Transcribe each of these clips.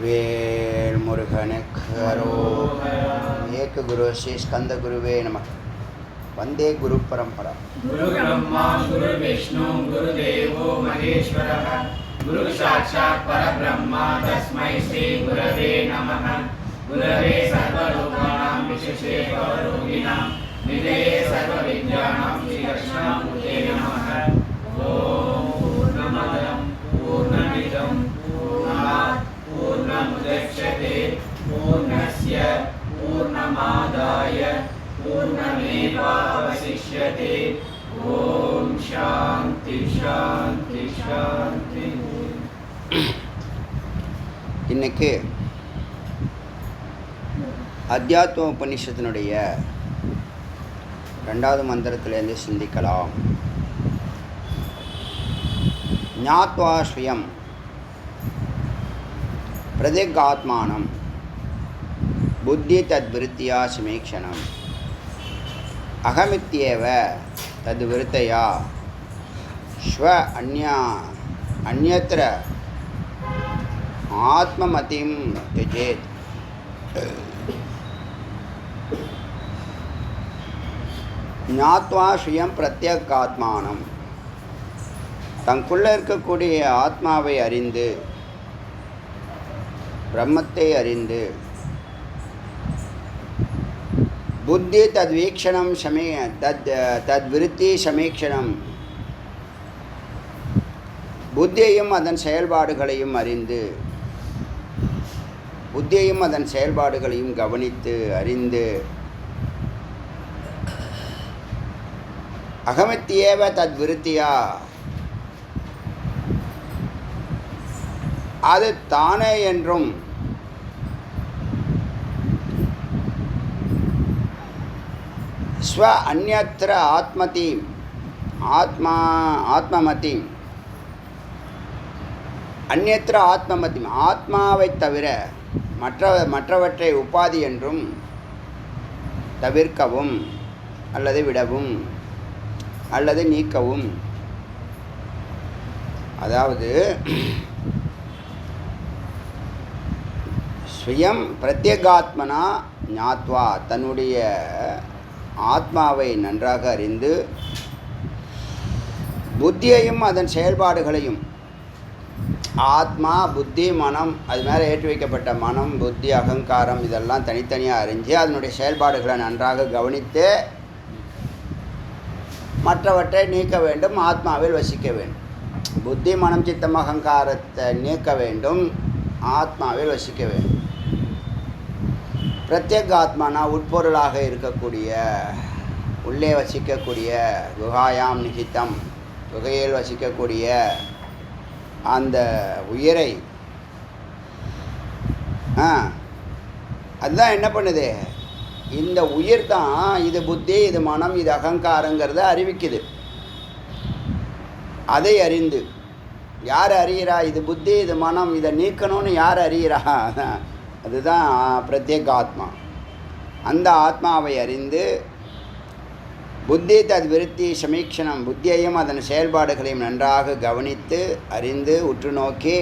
Well मुरुगनकरो एक गुरु श्री स्कंद गुरुवे नमः। वंदे गुरु परंपरा। गुरु ब्रह्मा गुरु विष्णु गुरुदेवो महेश्वरः गुरु साक्षात् परब्रह्म तस्मै श्री गुरवे नमः। गुरवे सर्वलोकानां विशेषे भवरोगिणां निधये सर्वविद्यानां श्रीकृष्णामूर्ते नमः। ओम पूर्णमदं पूर्णमिदं पूर्णात् पूर्णमुदच्यते पूर्णस्य पूर्णमादाय पूर्णमेवावशिष्यते। ओम शांति शांति शांति। இன்னைக்கு அத்தியாத்ம உபநிஷத்தினுடைய ரெண்டாவது மந்திரத்திலேருந்து சிந்திக்கலாம். ஞாத்வா ஸ்வயம் பிரதிகாத்மானம் புத்தி தத்விருத்தியா சமீக்ஷணம் அகமித்யேவ தத்விருத்தயா ஸ்வ அந்யத்ர ஆத்மமதிம் தியஜேத். ஞாத்வா ஸ்வயம் பிரத்யேகாத்மானம் தங்குள்ளே இருக்கக்கூடிய ஆத்மாவை அறிந்து பிரம்மத்தை அறிந்து புத்தி தத்வீக்ஷணம் தத்விருத்தி சமீக்ஷணம் புத்தியையும் அதன் செயல்பாடுகளையும் அறிந்து புத்தியையும் அதன் செயல்பாடுகளையும் கவனித்து அறிந்து அகமித்யேவ தத்விருத்தியா அது தானே என்றும் ஸ்வ அந்யத்ர ஆத்மமதிம் அந்யத்ர ஆத்மமதிம் ஆத்மாவை தவிர மற்றவற்றை உபாதி என்றும் தவிர்க்கவும் அல்லது விடவும் அல்லது நீக்கவும். அதாவது ஸ்வயம் பிரத்யேகாத்மனா ஞாத்வா தன்னுடைய ஆத்மாவை நன்றாக அறிந்து புத்தியையும் அதன் செயல்பாடுகளையும் ஆத்மா புத்தி மனம் அது மேலே ஏற்றி வைக்கப்பட்ட மனம் புத்தி அகங்காரம் இதெல்லாம் தனித்தனியாக அறிஞ்சு அதனுடைய செயல்பாடுகளை நன்றாக கவனித்து மற்றவற்றை நீக்க வேண்டும், ஆத்மாவில் வசிக்க வேண்டும். புத்தி மனம் சித்தம் அகங்காரத்தை நீக்க வேண்டும், ஆத்மாவில் வசிக்க வேண்டும். பிரத்யேகாத்மானா உட்பொருளாக இருக்கக்கூடிய உள்ளே வசிக்கக்கூடிய குஹாயாம் நிகிதம் குகையில் வசிக்கக்கூடிய அந்த உயிரை அதுதான் என்ன பண்ணுது, இந்த உயிர் தான் இது புத்தி இது மனம் இது அகங்காரங்கிறத அறிவிக்குது. அதை அறிந்து யார் அறிகிறா, இது புத்தி இது மனம் இதை நீக்கணும்னு யார் அறிகிறா, அதுதான் பிரத்யேகாத்மா. அந்த ஆத்மாவை அறிந்து புத்தி தத்விருத்தி சமீக்ஷணம் புத்தியையும் அதன் செயல்பாடுகளையும் நன்றாக கவனித்து அறிந்து உற்று நோக்கி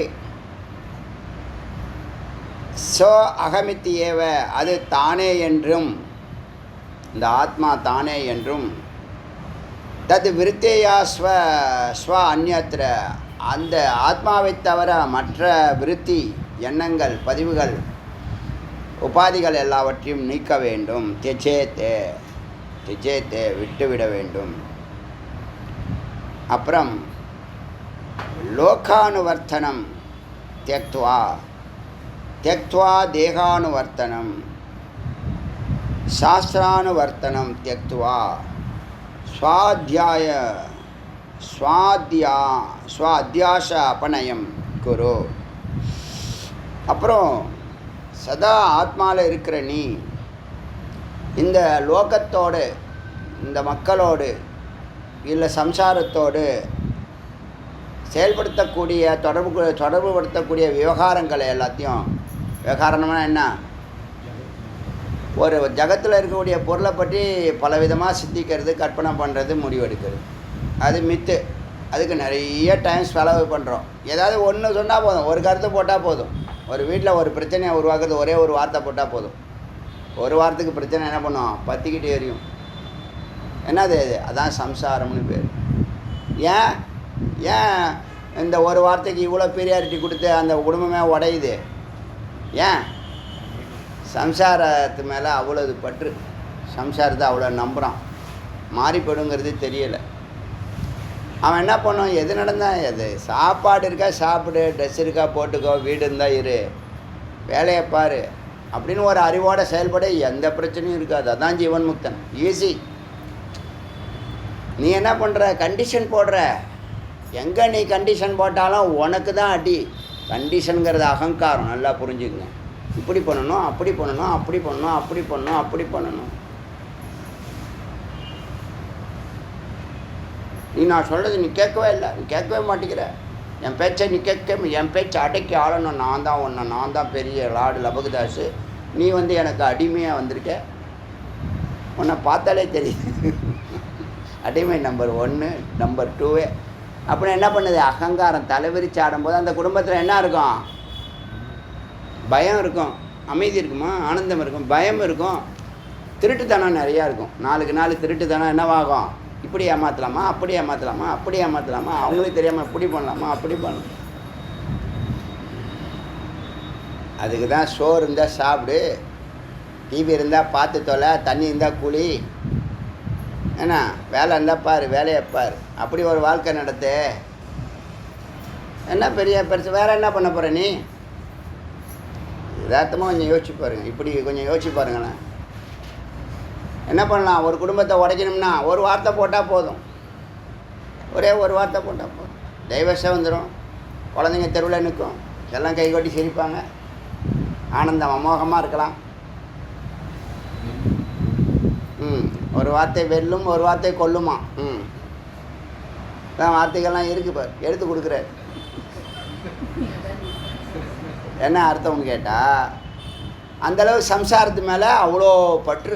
சோ அகமித்தியேவ அது தானே என்றும் இந்த ஆத்மா தானே என்றும் தத் விருத்தேயா ஸ்வ அந்யத்ர அந்த ஆத்மாவை தவிர மற்ற விருத்தி எண்ணங்கள் பதிவுகள் உபாதிகள் எல்லாவற்றையும் நீக்க வேண்டும். திஜேத்தே விட்டுவிட வேண்டும். அப்புறம் லோகானுவர்த்தனம் தியக்த்வா தேகானுவர்த்தனம் சாஸ்திரானுவர்த்தனம் தியக்த்வா ஸ்வாத்யாச அபநயம் குரு. அப்புறம் சதா ஆத்மாவில் இருக்கிற நீ இந்த லோகத்தோடு இந்த மக்களோடு இல்லை சம்சாரத்தோடு செயல்படுத்தக்கூடிய தொடர்புபடுத்தக்கூடிய விவகாரங்களை எல்லாத்தையும் விவகாரம்னா என்ன, ஒரு ஜகத்தில் இருக்கக்கூடிய பொருளை பற்றி பலவிதமாக சிந்திக்கிறது, கற்பனை பண்ணுறது, முடிவெடுக்கிறது. அது மித்து. அதுக்கு நிறைய டைம் செலவு பண்ணுறோம். ஏதாவது ஒன்று சொன்னால் போதும், ஒரு கருத்து போட்டால் போதும். ஒரு வீட்டில் ஒரு பிரச்சனையை உருவாக்குறது ஒரே ஒரு வார்த்தை போட்டால் போதும். ஒரு வாரத்துக்கு பிரச்சனை என்ன பண்ணும்? பற்றிக்கிட்டே எரியும். என்னது அது? அதான் சம்சாரம்னு பேர். ஏன் ஏன் இந்த ஒரு வார்த்தைக்கு இவ்வளோ பீரியாரிட்டி கொடுத்து அந்த குடும்பமே உடையுது? ஏன்? சம்சாரத்து மேலே அவ்வளோது பற்று, சம்சாரத்தை அவ்வளோ நம்புகிறான். மாறிப்படுங்கிறது தெரியலை. அவன் என்ன பண்ணுவான்? எது நடந்தால் எது, சாப்பாடு இருக்கா சாப்பிடு, ட்ரெஸ் இருக்கா போட்டுக்கோ, வீடு இருந்தால் இரு, வேலையை பாரு அப்படின்னு ஒரு அறிவோடு செயல்பட எந்த பிரச்சனையும் இருக்காது. அதான் ஜீவன் முக்தன். ஈஸி. நீ என்ன பண்ணுற? கண்டிஷன் போடுற. எங்கே நீ கண்டிஷன் போட்டாலும் உனக்கு தான் அடி. கண்டிஷனுங்கிறது அகங்காரம். நல்லா புரிஞ்சுக்குங்க. இப்படி பண்ணணும், அப்படி பண்ணணும், அப்படி பண்ணணும், அப்படி பண்ணணும், அப்படி பண்ணணும். நீ நான் சொல்கிறது நீ கேட்கவே இல்லை, நீ கேட்கவே மாட்டேங்கிற. என் பேச்சை நீ என் பேச்சை அடக்கி ஆளணும். நான் தான் ஒன்று, நான் தான் பெரிய லார்டு லபகுதாஸு. நீ எனக்கு அடிமையாக வந்திருக்க. உன்னை பார்த்தாலே தெரியுது. அடிமை நம்பர் 1, நம்பர் 2. அப்புறம் என்ன பண்ணுது? அகங்காரம் தலைவிரிச்சு ஆடும்போது அந்த குடும்பத்தில் என்ன இருக்கும்? பயம் இருக்கும். அமைதி இருக்குமா? ஆனந்தம் இருக்கும். பயம் இருக்கும். திருட்டுத்தனம் நிறையா இருக்கும். நாளுக்கு நாள் திருட்டுத்தனம் என்னவாகும்? இப்படி ஏமாற்றலாமா, அப்படி ஏமாற்றலாமா, அப்படி ஏமாற்றலாமா, அவங்களுக்கு தெரியாமல் இப்படி பண்ணலாமா, அப்படி பண்ணலாம். அதுக்கு தான் சோறு இருந்தால் சாப்பிடு, டிவி இருந்தால் பார்த்து தொலை, தண்ணி இருந்தால் குளி, ஏன்னா வேலை இருந்தால் பாரு, வேலையை பாரு. அப்படி ஒரு வாழ்க்கை நடத்து. என்ன பெரிய பெருசு? வேறு என்ன பண்ண போகிற நீ? யதார்த்தமாக கொஞ்சம் யோசிச்சு பாருங்கள். இப்படி கொஞ்சம் யோசிச்சு பாருங்களேன். என்ன பண்ணலாம்? ஒரு குடும்பத்தை உடைக்கணும்னா ஒரு வார்த்தை போட்டால் போதும். ஒரே ஒரு வார்த்தை போட்டால் போதும். டைவர்ஸாக வந்துடும். குழந்தைங்க தெருவில் நிற்கும். எல்லாம் கை கொட்டி சிரிப்பாங்க. ஆனந்தம் அமோகமாக இருக்கலாம். ஒரு வார்த்தை வெல்லும், ஒரு வார்த்தை கொல்லுமா. அதான் வார்த்தைகள்லாம் இருக்குது பார், எடுத்து கொடுக்குறாரு. என்ன அர்த்தம்னு கேட்டால், அந்தளவு சம்சாரத்து மேலே அவ்வளோ பற்று.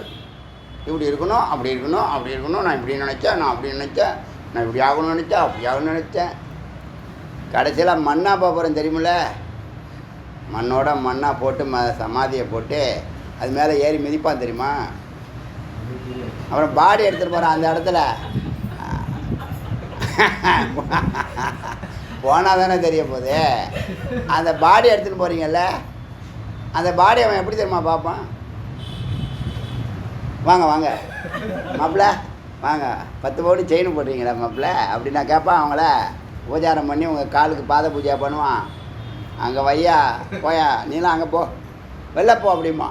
இப்படி இருக்கணும், அப்படி இருக்கணும், அப்படி இருக்கணும், நான் இப்படி நினச்சேன், நான் அப்படி நினச்சேன், நான் இப்படி ஆகணும்னு நினச்சேன், அப்படி ஆகணும்னு நினச்சேன். கடைசியில் மண்ணாக போகிறேன் தெரியுமில்ல? மண்ணோட மண்ணாக போட்டு சமாதியை போட்டு அது மேலே ஏறி மிதிப்பான் தெரியுமா? அப்புறம் பாடி எடுத்துகிட்டு போகிறான். அந்த இடத்துல போனால் தானே தெரிய போகுது. அந்த பாடி எடுத்துகிட்டு போகிறீங்கல்ல, அந்த பாடி அவன் எப்படி தெரியுமா பார்ப்பான்? வாங்க வாங்க மாப்பிள்ள வாங்க, 10 பவுன் செயின் போடுறீங்களா மாப்பிள்ள அப்படி நான் கேட்பான். அவங்கள பூஜாரம் பண்ணி உங்கள் காலுக்கு பாத பூஜை பண்ணுவான். அங்கே வையா போயா, நீலாம் அங்கே போ, வெளில போ அப்படிமா.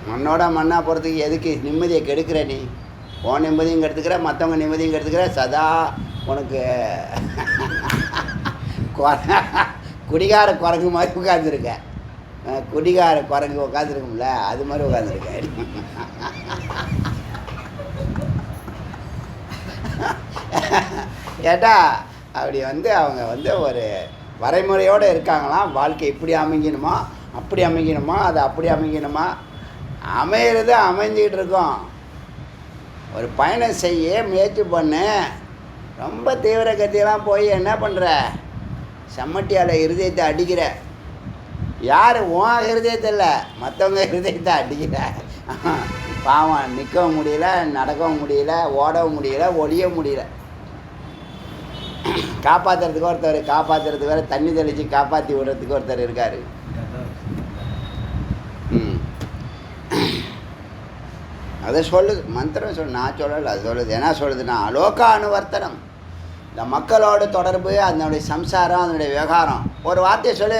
மண்ணோட மண்ணாக போகிறதுக்கு எதுக்கு நிம்மதியை கெடுக்கிற நீ? உன் நிம்மதியும் கெடுத்துக்கிற, மற்றவங்க நிம்மதியும் கெடுத்துக்கிற. சதா உனக்கு குடிகார குரங்கு மாதிரி உட்காந்துருக்க. குடிகார குரங்கு உட்காந்துருக்கும்ல, அது மாதிரி உட்காந்துருக்க. கேட்டா அப்படி அவங்க ஒரு வரைமுறையோடு இருக்காங்களாம். வாழ்க்கை இப்படி அமைக்கணுமா, அப்படி அமைக்கணுமா, அது அப்படி அமைக்கணுமா, அமையிறது அமைஞ்சிக்கிட்டு இருக்கோம். ஒரு பயணம் செய்ய முயற்சி பண்ணு. ரொம்ப தீவிர கத்தியெல்லாம் போய் என்ன பண்ணுற? செம்மட்டியால் இருதயத்தை அடிக்கிற. யார்? உன் இருதயத்தை இல்லை, மற்றவங்க இருதயத்தை அடிக்கிற. பாவம், நிற்கவும் முடியல, நடக்கவும் முடியல, ஓடவும் முடியல, ஒளிய முடியல. காப்பாற்றுறதுக்கு ஒருத்தர், காப்பாற்றுறதுக்கு வேறு தண்ணி தெளித்து காப்பாற்றி விடுறதுக்கு ஒருத்தர் இருக்கார். அதை சொல்லுது மந்திரம். நான் சொல்லலை, அது சொல்லுது. என்ன சொல்லுதுன்னா, லோகானுவர்த்தனம். இந்த மக்களோட தொடர்பு, அதனுடைய சம்சாரம், அதனுடைய விவகாரம். ஒரு வார்த்தையை சொல்லி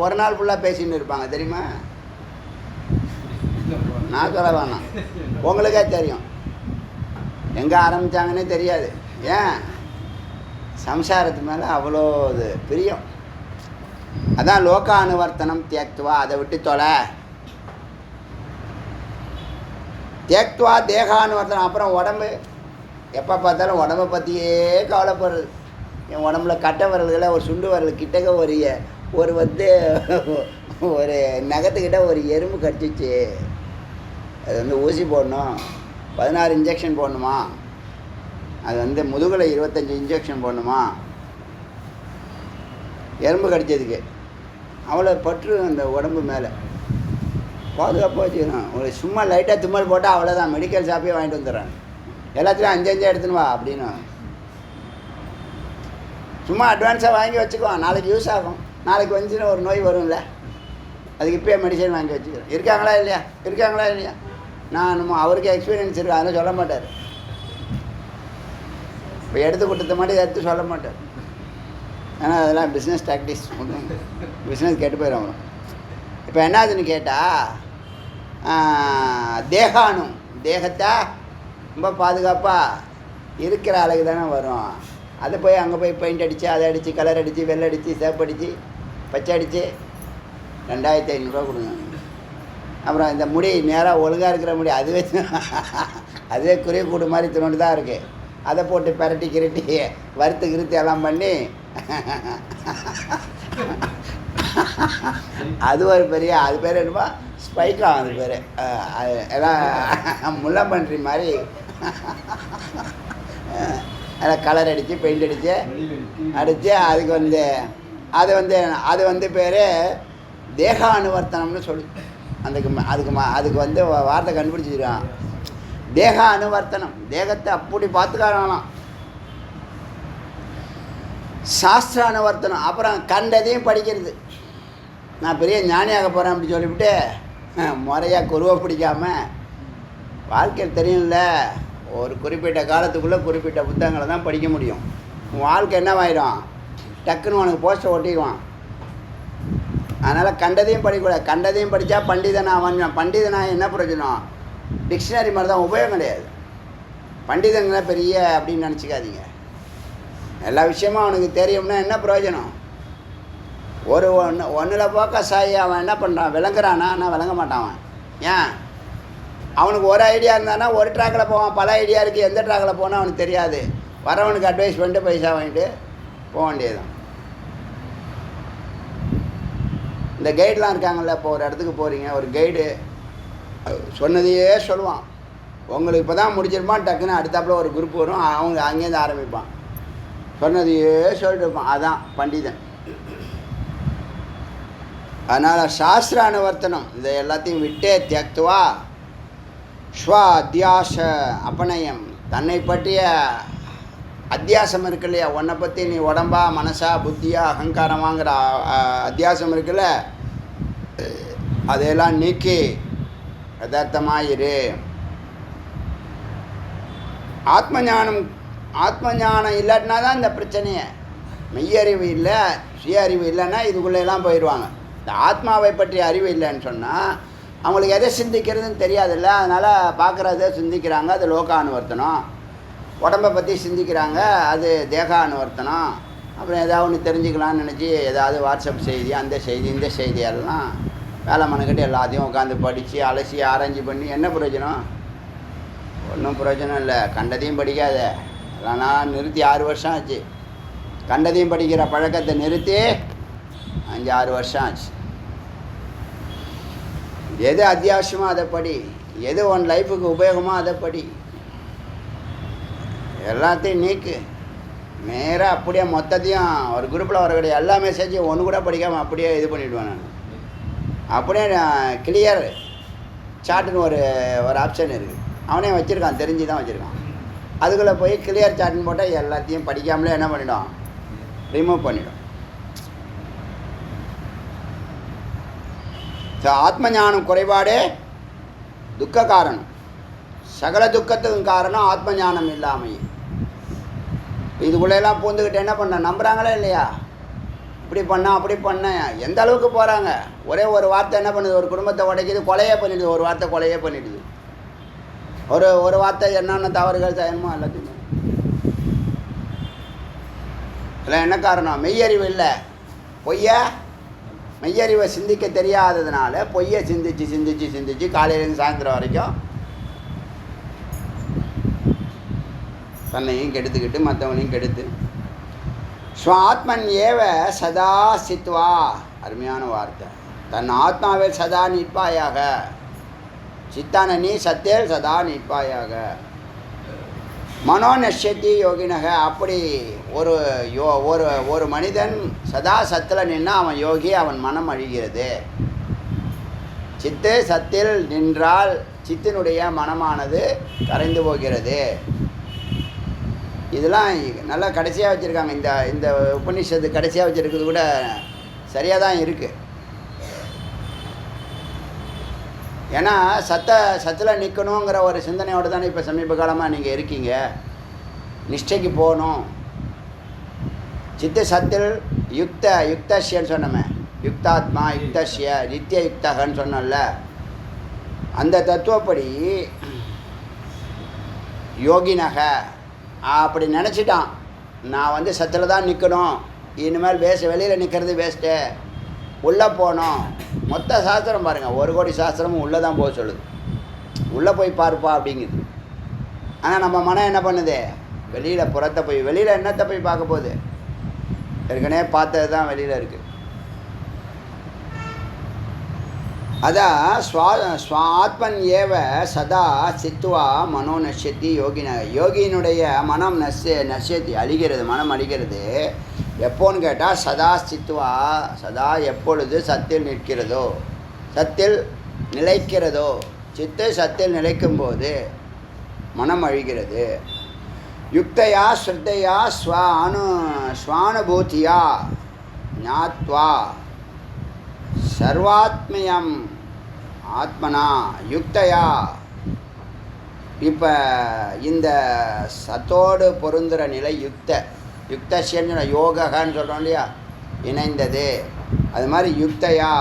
ஒரு நாள் ஃபுல்லாக பேசின்னு இருப்பாங்க தெரியுமா? நான் சொல்ல வேணாம், உங்களுக்கே தெரியும். எங்கே ஆரம்பித்தாங்கன்னே தெரியாது. ஏன்? சம்சாரத்து மேலே அவ்வளோ இது பிரியம். அதான் லோகானுவர்த்தனம் தியக்துவா. அதை விட்டு தொலை. தியக்துவா தேகானுவர்த்தனம். அப்புறம் உடம்பு, எப்போ பார்த்தாலும் உடம்பை பற்றியே கவலைப்படுறது. என் உடம்புல கட்டை வரல்களை ஒரு சுண்டு வரல் கிட்டக்க ஒரு ஒரு நகத்துக்கிட்ட ஒரு எறும்பு கடிச்சிச்சு, அது வந்து ஊசி போடணும், 16 இன்ஜெக்ஷன் போடணுமா, அது வந்து முதுகில் 25 இன்ஜெக்ஷன் போடணுமா, எறும்பு கடிச்சதுக்கு அவ்வளோ பற்று அந்த உடம்பு மேலே. பாதுகாப்பாக வச்சுக்கணும். ஒரு சும்மா லைட்டாக தும்மல் போட்டால் அவ்வளோதான், மெடிக்கல் ஷாப்பே வாங்கிட்டு வந்துடுறாங்க, எல்லாத்துலேயும் 5 எடுத்துன்னு வா அப்படின்னு. சும்மா அட்வான்ஸாக வாங்கி வச்சுக்குவோம், நாளைக்கு யூஸ் ஆகும். நாளைக்கு வந்துச்சுன்னா ஒரு நோய் வரும்ல, அதுக்கு இப்போயே மெடிசன் வாங்கி வச்சுக்கிறோம். இருக்காங்களா இல்லையா? நான் அவருக்கு எக்ஸ்பீரியன்ஸ் இருக்குது, அதெல்லாம் சொல்ல மாட்டார். இப்போ எடுத்து கொடுத்த மாதிரி எடுத்து சொல்ல மாட்டார். ஏன்னா அதெல்லாம் பிஸ்னஸ் டாக்டிக்ஸ், பிஸ்னஸ் கெட்டு போயிடும் அவரும். இப்போ என்னாதுன்னு கேட்டால், தேகத்தை ரொம்ப பாதுகாப்பாக இருக்கிற அழகு தானே வரும். அதை போய் அங்கே போய் பெயிண்ட் அடித்து, அதை அடித்து, கலர் அடித்து, வெள்ளை அடித்து, சேப்பு அடித்து, பச்சை அடித்து 2500 கொடுங்க. அப்புறம் இந்த முடி நேராக ஒழுங்காக இருக்கிற முடி அதுவே குறைய கூடு மாதிரி துணி தான் இருக்குது. அதை போட்டு பரட்டி கிரட்டி வறுத்து கிருத்தி எல்லாம் பண்ணி அது ஒரு பெரிய, அது பேர் என்னப்பா, ஸ்பைக்காகும். அது பேர் எல்லாம் முள்ளம்பன்றி மாதிரி அதில் கலர் அடித்து, பெயிண்ட் அடித்து அது வந்து பேர் தேக அனுவர்த்தனம்னு சொல்லி அதுக்கு வந்து வார்த்தை கண்டுபிடிச்சிருக்கான். தேக அனுவர்த்தனம், தேகத்தை அப்படி பார்த்துக்காரலாம். சாஸ்திர அனுவர்த்தனம், அப்புறம் கண்டதையும் படிக்கிறது. நான் பெரிய ஞானியாக போகிறேன் அப்படி சொல்லிவிட்டு முறையாக குருவை பிடிக்காமல், வாழ்க்கையில் தெரியும்ல, ஒரு குறிப்பிட்ட காலத்துக்குள்ளே குறிப்பிட்ட புத்தகங்களை தான் படிக்க முடியும். உன் வாழ்க்கை என்னவாயிடும், டக்குன்னு உனக்கு போஸ்டர் ஒட்டிடுவான். அதனால் கண்டதையும் படிக்கக்கூடாது. கண்டதையும் படித்தா பண்டிதனா என்ன பிரயோஜனம்? டிக்ஷனரி மாதிரி தான், உபயோகம் கிடையாது. பண்டிதங்களை பெரிய அப்படின்னு நினச்சிக்காதீங்க. எல்லா விஷயமும் அவனுக்கு தெரியும்னா என்ன பிரயோஜனம்? ஒன்றில் ஃபோக்கஸ் ஆகி அவன் என்ன பண்ணுறான், விளங்குறானா? நான் விளங்க மாட்டான் அவன். ஏன்? அவனுக்கு ஒரு ஐடியா இருந்தானா ஒரு ட்ராக்கில் போவான், பல ஐடியா இருக்குது, எந்த ட்ராக்கில் போனால் அவனுக்கு தெரியாது. வரவனுக்கு அட்வைஸ் பண்ணிட்டு பைசா வாங்கிட்டு போக வேண்டியதுதான். இந்த கைடெலாம் இருக்காங்கள்ல, இப்போ ஒரு இடத்துக்கு போகிறீங்க, ஒரு கைடு சொன்னதையே சொல்லுவான். உங்களுக்கு இப்போ தான் முடிச்சிருப்பான், டக்குன்னு அடுத்தாப்புல ஒரு குரூப் வரும், அவங்க அங்கேருந்து ஆரம்பிப்பான், சொன்னதையே சொல்லிட்டு இருப்பான். அதான் பண்டிதன். அதனால் சாஸ்திர அனுவர்த்தனம் இதை எல்லாத்தையும் விட்டே தியக்துவா ஸ்வ அத்தியாச அபநயம், தன்னை பற்றிய அத்தியாசம் இருக்கு இல்லையா, உன்னை பற்றி நீ உடம்பா மனசா புத்தியா அகங்காரமாங்கிற அத்தியாசம் இருக்குல்ல, அதையெல்லாம் நீக்கி யதார்த்தமாயிரு. ஆத்ம ஞானம் இல்லாட்டினா தான் இந்த பிரச்சனையை. மெய்யறிவு இல்லை, சுய அறிவு இல்லைன்னா இதுக்குள்ளெல்லாம் போயிடுவாங்க. இந்த ஆத்மாவை பற்றிய அறிவு இல்லைன்னு சொன்னால் அவங்களுக்கு எதை சிந்திக்கிறதுன்னு தெரியாதில்ல. அதனால் பார்க்குறத சிந்திக்கிறாங்க, அது லோக அனுவர்த்தனம். உடம்பை பற்றி சிந்திக்கிறாங்க, அது தேக அனுவர்த்தனம். அப்புறம் ஏதாவது ஒன்று தெரிஞ்சுக்கலான்னு நினச்சி ஏதாவது வாட்ஸ்அப் செய்தி, அந்த செய்தி, இந்த செய்தியெல்லாம் வேலை மனக்கிட்ட எல்லாத்தையும் உட்காந்து படித்து அலசி ஆராய்ச்சி பண்ணி என்ன பிரயோஜனம்? ஒன்றும் பிரயோஜனம் இல்லை. கண்டதையும் படிக்காத. இல்லைனா நிறுத்தி 6 வருஷம் ஆச்சு. கண்டதையும் படிக்கிற பழக்கத்தை நிறுத்தி 5-6 வருஷம் ஆச்சு. எது அத்தியாவசியமோ அதை படி, எது உன் லைஃபுக்கு உபயோகமோ அதை படி. எல்லாத்தையும் நீக்கு. நேராக அப்படியே மொத்தத்தையும் ஒரு குரூப்பில் வரக்கூடிய எல்லா மெசேஜையும் ஒன்று கூட படிக்காமல் அப்படியே இது பண்ணிவிடுவேன் நான். அப்படியே கிளியர் சாட்டுன்னு ஒரு ஆப்ஷன் இருக்குது, அவனே வச்சுருக்கான், தெரிஞ்சு தான் வச்சுருக்கான். அதுக்குள்ளே போய் கிளியர் சாட்டுன்னு போட்டால் எல்லாத்தையும் படிக்காமலே என்ன பண்ணிடும், ரிமூவ் பண்ணிடும். ஸோ ஆத்ம ஞானம் குறைபாடு துக்க காரணம். சகல துக்கத்துக்கும் காரணம் ஆத்ம ஞானம் இல்லாமை. இதுக்குள்ளெல்லாம் பூந்துக்கிட்டு என்ன பண்ண நம்புகிறாங்களே இல்லையா? இப்படி பண்ண அப்படி பண்ண எந்த அளவுக்கு போகிறாங்க. ஒரே ஒரு வார்த்தை என்ன பண்ணுது, ஒரு குடும்பத்தை உடைக்குது, கொலையே பண்ணிடுது. ஒரு வார்த்தை கொலையே பண்ணிடுது. ஒரு வார்த்தை என்னென்ன தவறுகள் செய்யணுமோ எல்லாத்தையும். இல்லை என்ன காரணம்? மெய்யறிவு இல்லை, மெய்யறிவை சிந்திக்க தெரியாததுனால பொய்யை சிந்திச்சு காலையிலேருந்து சாயந்தரம் வரைக்கும் தன்னையும் கெடுத்துக்கிட்டு மற்றவனையும் கெடுத்து. ஸ்வாத்மன் ஏவ சதா சித்வா, அருமையான வார்த்தை. தன் ஆத்மாவில் சதா நிற்பாயாக. சித்தான நீ சத்தில் சதா நிற்பாயாக. மனோ நஷ்யத்தி யோகினக. அப்படி ஒரு ஒரு மனிதன் சதா சத்தில் நின்னா அவன் யோகி, அவன் மனம் அழிகிறது. சித்து சத்தில் நின்றால் சித்தினுடைய மனமானது கரைந்து போகிறது. இதெல்லாம் நல்லா கடைசியாக வச்சுருக்காங்க. இந்த உபநிஷத்து கடைசியாக வச்சுருக்கிறது கூட சரியாக தான் இருக்குது. ஏன்னா சத்தில் நிற்கணுங்கிற ஒரு சிந்தனையோடு தானே இப்போ சமீப காலமாக நீங்கள் இருக்கீங்க. நிஷ்டைக்கு போகணும். சித்து சத்தில் யுக்தஷ்யன்னு சொன்னோமே, யுக்தாத்மா யுக்தஷ்ய நித்திய யுக்தகன்னு சொன்னோம்ல. அந்த தத்துவப்படி யோகினக அப்படி நினச்சிட்டான். நான் சத்தில் தான் நிற்கணும், இனிமேல் வெளியில் நிற்கிறது வேஸ்ட்டு, உள்ளே போகணும். மொத்த சாஸ்திரம் பாருங்கள், 1 கோடி சாஸ்திரமும் உள்ளே தான் போக சொல்லுது. உள்ளே போய் பார்ப்பா அப்படிங்குது. ஆனால் நம்ம மனம் என்ன பண்ணுது? வெளியில் புறத்தை போய், வெளியில் என்னத்தை போய் பார்க்க போகுது? ஏற்கனவே பார்த்தது தான் வெளியில் இருக்குது. அதான் ஆத்மன் ஏவ சதா சித்துவா மனோ நஷ்யத்தி யோகின. யோகியினுடைய மனம் நஷ்யத்தி அழிகிறது, மனம் அழிகிறது. எப்போன்னு கேட்டால் சதா சித்துவா, சதா எப்பொழுது சத்தில் நிற்கிறதோ, சத்தில் நிலைக்கிறதோ. சித்து சத்தில் நிலைக்கும்போது மனம் அழிகிறது. யுக்தையா ஸ்ரத்தையா ஸ்வானுபூதியா ஞாத்வா சர்வாத்மயம் ஆத்மனா யுக்தையா. இப்போ இந்த சத்தோடு பொருந்துகிற நிலை யுக்தன்னு யோகன்னு சொல்கிறோம் இல்லையா, இணைந்தது. அது மாதிரி யுக்தையா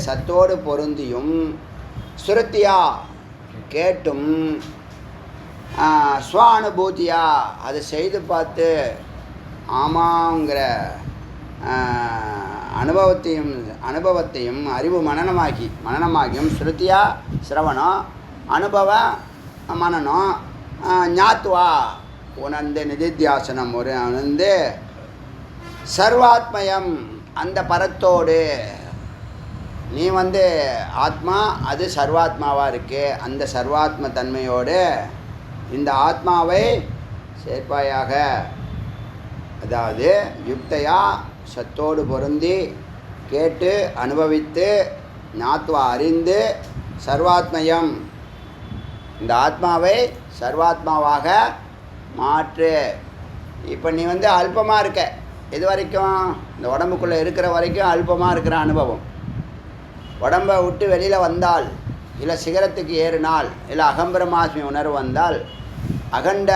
சத்தோடு பொருந்தியும், சுருத்தியா கேட்டும், ஸ்வானுபூதியா அதை செய்து பார்த்து ஆமாங்கிற அனுபவத்தையும் அறிவு மனனமாகியும் ஸ்ருதியா சிரவணம், அனுபவ மனனம், ஞாத்வா உணர்ந்து நிதித்தியாசனம் உணர்ந்து சர்வாத்மயம் அந்த பரத்தோடு நீ ஆத்மா, அது சர்வாத்மாவாக இருக்குது. அந்த சர்வாத்ம தன்மையோடு இந்த ஆத்மாவை சேர்ப்பாயாக. அதாவது யுக்தையா சத்தோடு பொருந்தி கேட்டு அனுபவித்து ஞாத்வா அறிந்து சர்வாத்மயம் இந்த ஆத்மாவை சர்வாத்மாவாக மாற்று. இப்போ நீ அல்பமாக இருக்க, எது வரைக்கும்? இந்த உடம்புக்குள்ளே இருக்கிற வரைக்கும் அல்பமாக இருக்கிற அனுபவம். உடம்பை விட்டு வெளியில் வந்தால், இல்லை சிகரத்துக்கு ஏறினால், இல்லை அகம்பிரமாஸ்மி உணர்வு வந்தால் அகண்ட